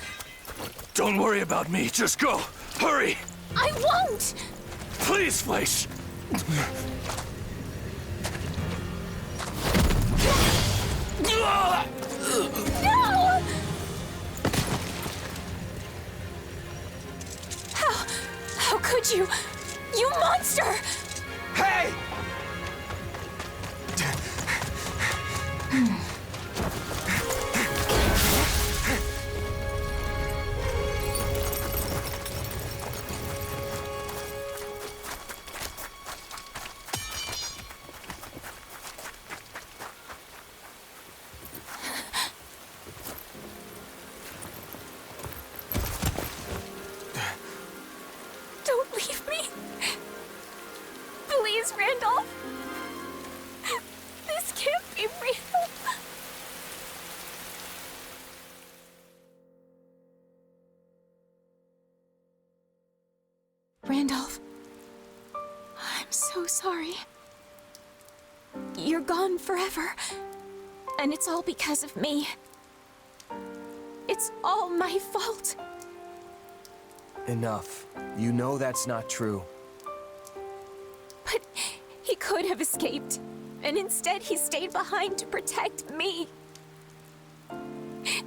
Don't worry about me, just go. Hurry! I won't! Please, Fleisch! No! How could you? You monster! Hey! Don't leave me. Please, Randolph. This can't be real. Randolph, I'm so sorry. You're gone forever, and it's all because of me. It's all my fault. Enough. You know that's not true. But he could have escaped, and instead he stayed behind to protect me.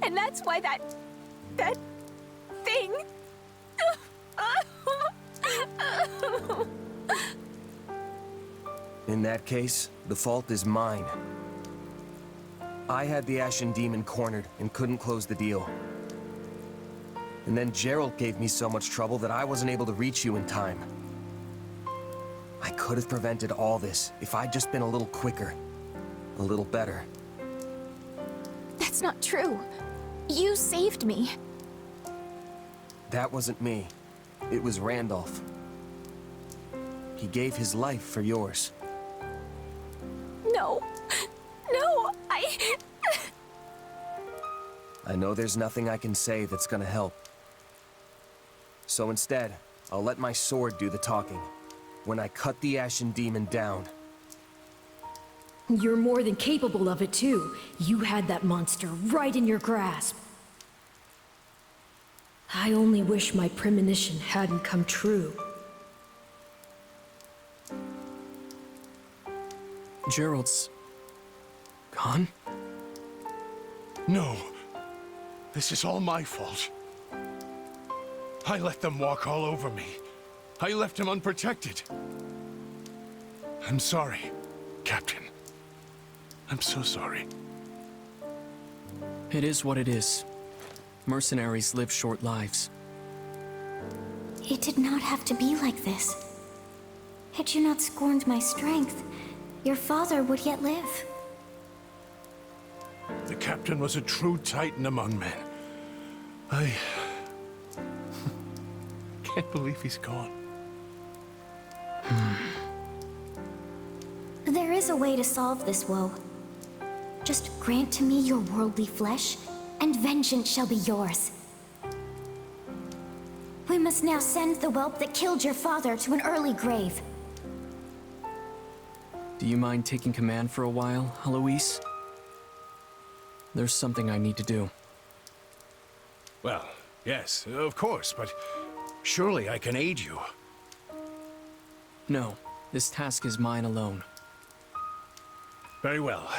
And that's why that thing... In that case, the fault is mine. I had the Ashen Demon cornered and couldn't close the deal. And then Geralt gave me so much trouble that I wasn't able to reach you in time. I could have prevented all this if I'd just been a little quicker, a little better. That's not true. You saved me. That wasn't me. It was Randolph. He gave his life for yours. No. No, I know there's nothing I can say that's gonna help. So instead, I'll let my sword do the talking. When I cut the Ashen Demon down. You're more than capable of it, too. You had that monster right in your grasp. I only wish my premonition hadn't come true. Gerald's gone? No. This is all my fault. I let them walk all over me. I left him unprotected. I'm sorry, Captain. I'm so sorry. It is what it is. Mercenaries live short lives. It did not have to be like this. Had you not scorned my strength, your father would yet live. The Captain was a true titan among men. I can't believe he's gone. There is a way to solve this woe. Just grant to me your worldly flesh, and vengeance shall be yours. We must now send the whelp that killed your father to an early grave. Do you mind taking command for a while, Eloise? There's something I need to do. Well, yes, of course, but surely I can aid you. No, this task is mine alone. Very well.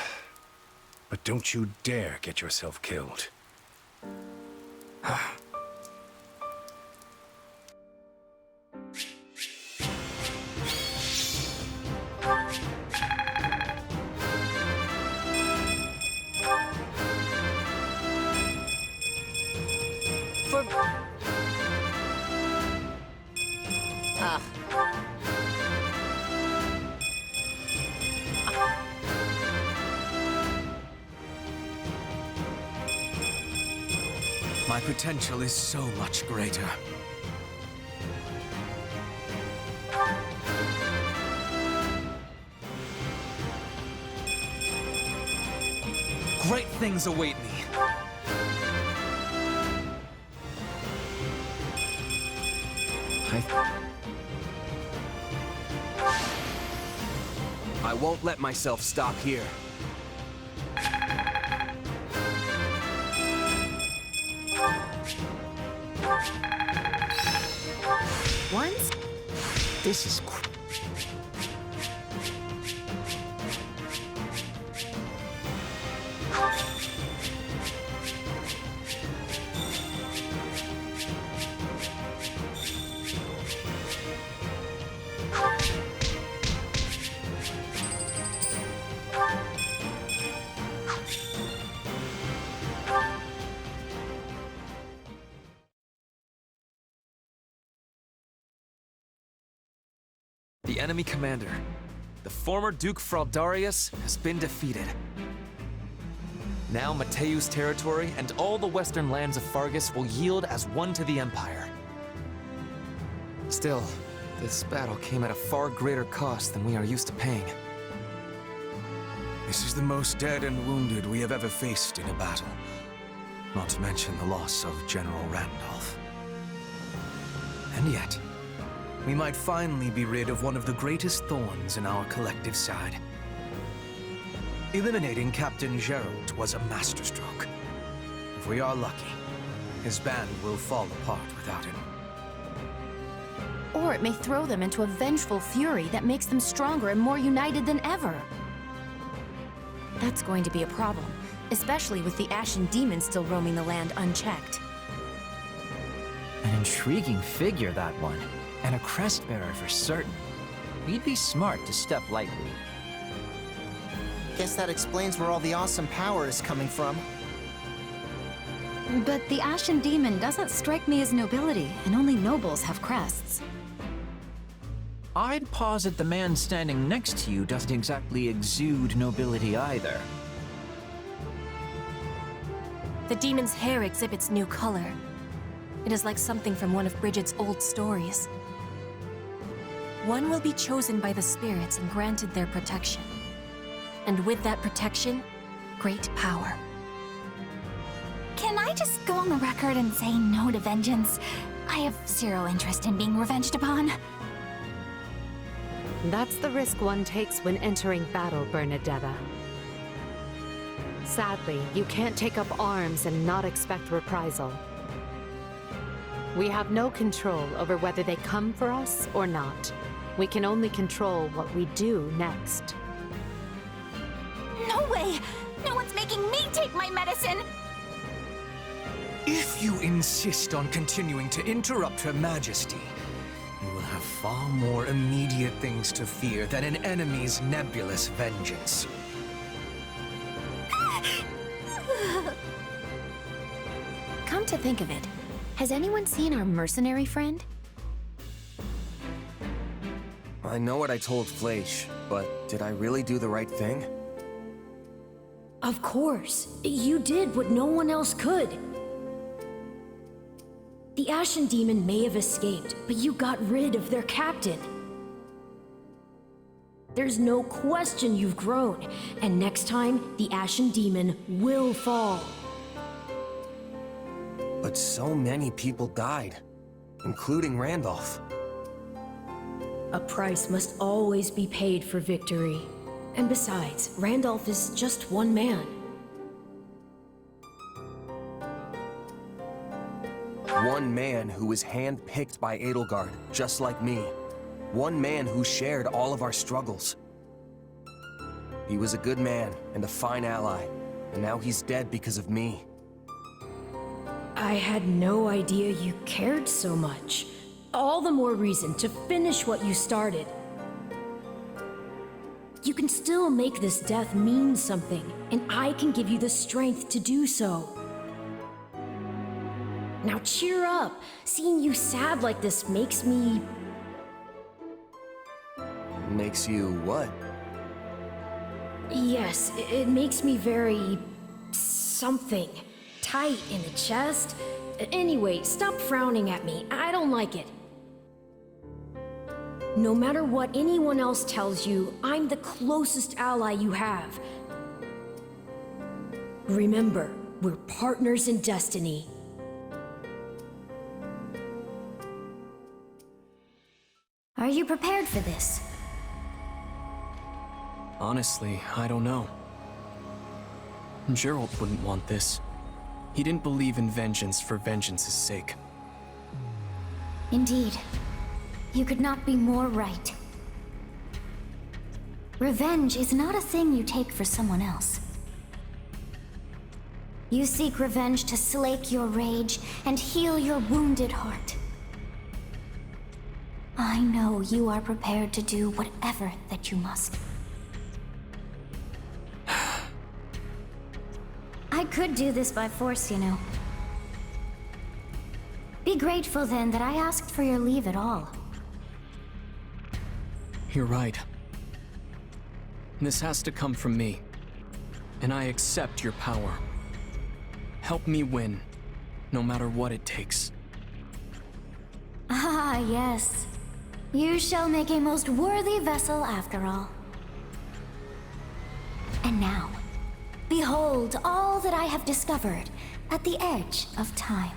But don't you dare get yourself killed. My potential is so much greater. Great things await me. I won't let myself stop here. Once? This is The enemy commander, the former Duke Fraldarius, has been defeated. Now Mateu's territory and all the western lands of Fargus will yield as one to the Empire. Still, this battle came at a far greater cost than we are used to paying. This is the most dead and wounded we have ever faced in a battle. Not to mention the loss of General Randolph. And yet, we might finally be rid of one of the greatest thorns in our collective side. Eliminating Captain Geralt was a masterstroke. If we are lucky, his band will fall apart without him. Or it may throw them into a vengeful fury that makes them stronger and more united than ever. That's going to be a problem, especially with the Ashen Demon still roaming the land unchecked. an intriguing figure, that one. And a crest-bearer for certain. We'd be smart to step lightly. Guess that explains where all the awesome power is coming from. But the Ashen Demon doesn't strike me as nobility, and only nobles have crests. I'd posit the man standing next to you doesn't exactly exude nobility either. The demon's hair exhibits new color. It is like something from one of Bridget's old stories. One will be chosen by the spirits and granted their protection. And with that protection, great power. Can I just go on the record and say no to vengeance? I have zero interest in being revenged upon. That's the risk one takes when entering battle, Bernadetta. Sadly, you can't take up arms and not expect reprisal. We have no control over whether they come for us or not. We can only control what we do next. No way! No one's making me take my medicine! If you insist on continuing to interrupt Her Majesty, you will have far more immediate things to fear than an enemy's nebulous vengeance. Come to think of it, has anyone seen our mercenary friend? I know what I told Fleisch, but did I really do the right thing? Of course. You did what no one else could. The Ashen Demon may have escaped, but you got rid of their captain. There's no question you've grown, and next time, the Ashen Demon will fall. But so many people died, including Randolph. A price must always be paid for victory. And besides, Randolph is just one man. One man who was hand-picked by Edelgard, just like me. One man who shared all of our struggles. He was a good man and a fine ally, and now he's dead because of me. I had no idea you cared so much. All the more reason to finish what you started. You can still make this death mean something, and I can give you the strength to do so. Now cheer up. Seeing you sad like this makes me... Makes you what? Yes, it makes me very... something. tight in the chest. Anyway, stop frowning at me. I don't like it. No matter what anyone else tells you, I'm the closest ally you have. Remember, we're partners in destiny. Are you prepared for this? Honestly, I don't know. Geralt wouldn't want this. He didn't believe in vengeance for vengeance's sake. Indeed. You could not be more right. Revenge is not a thing you take for someone else. You seek revenge to slake your rage and heal your wounded heart. I know you are prepared to do whatever that you must. I could do this by force, you know. Be grateful then that I asked for your leave at all. You're right. This has to come from me. And I accept your power. Help me win, no matter what it takes. Ah, yes. You shall make a most worthy vessel after all. And now, behold all that I have discovered at the edge of time.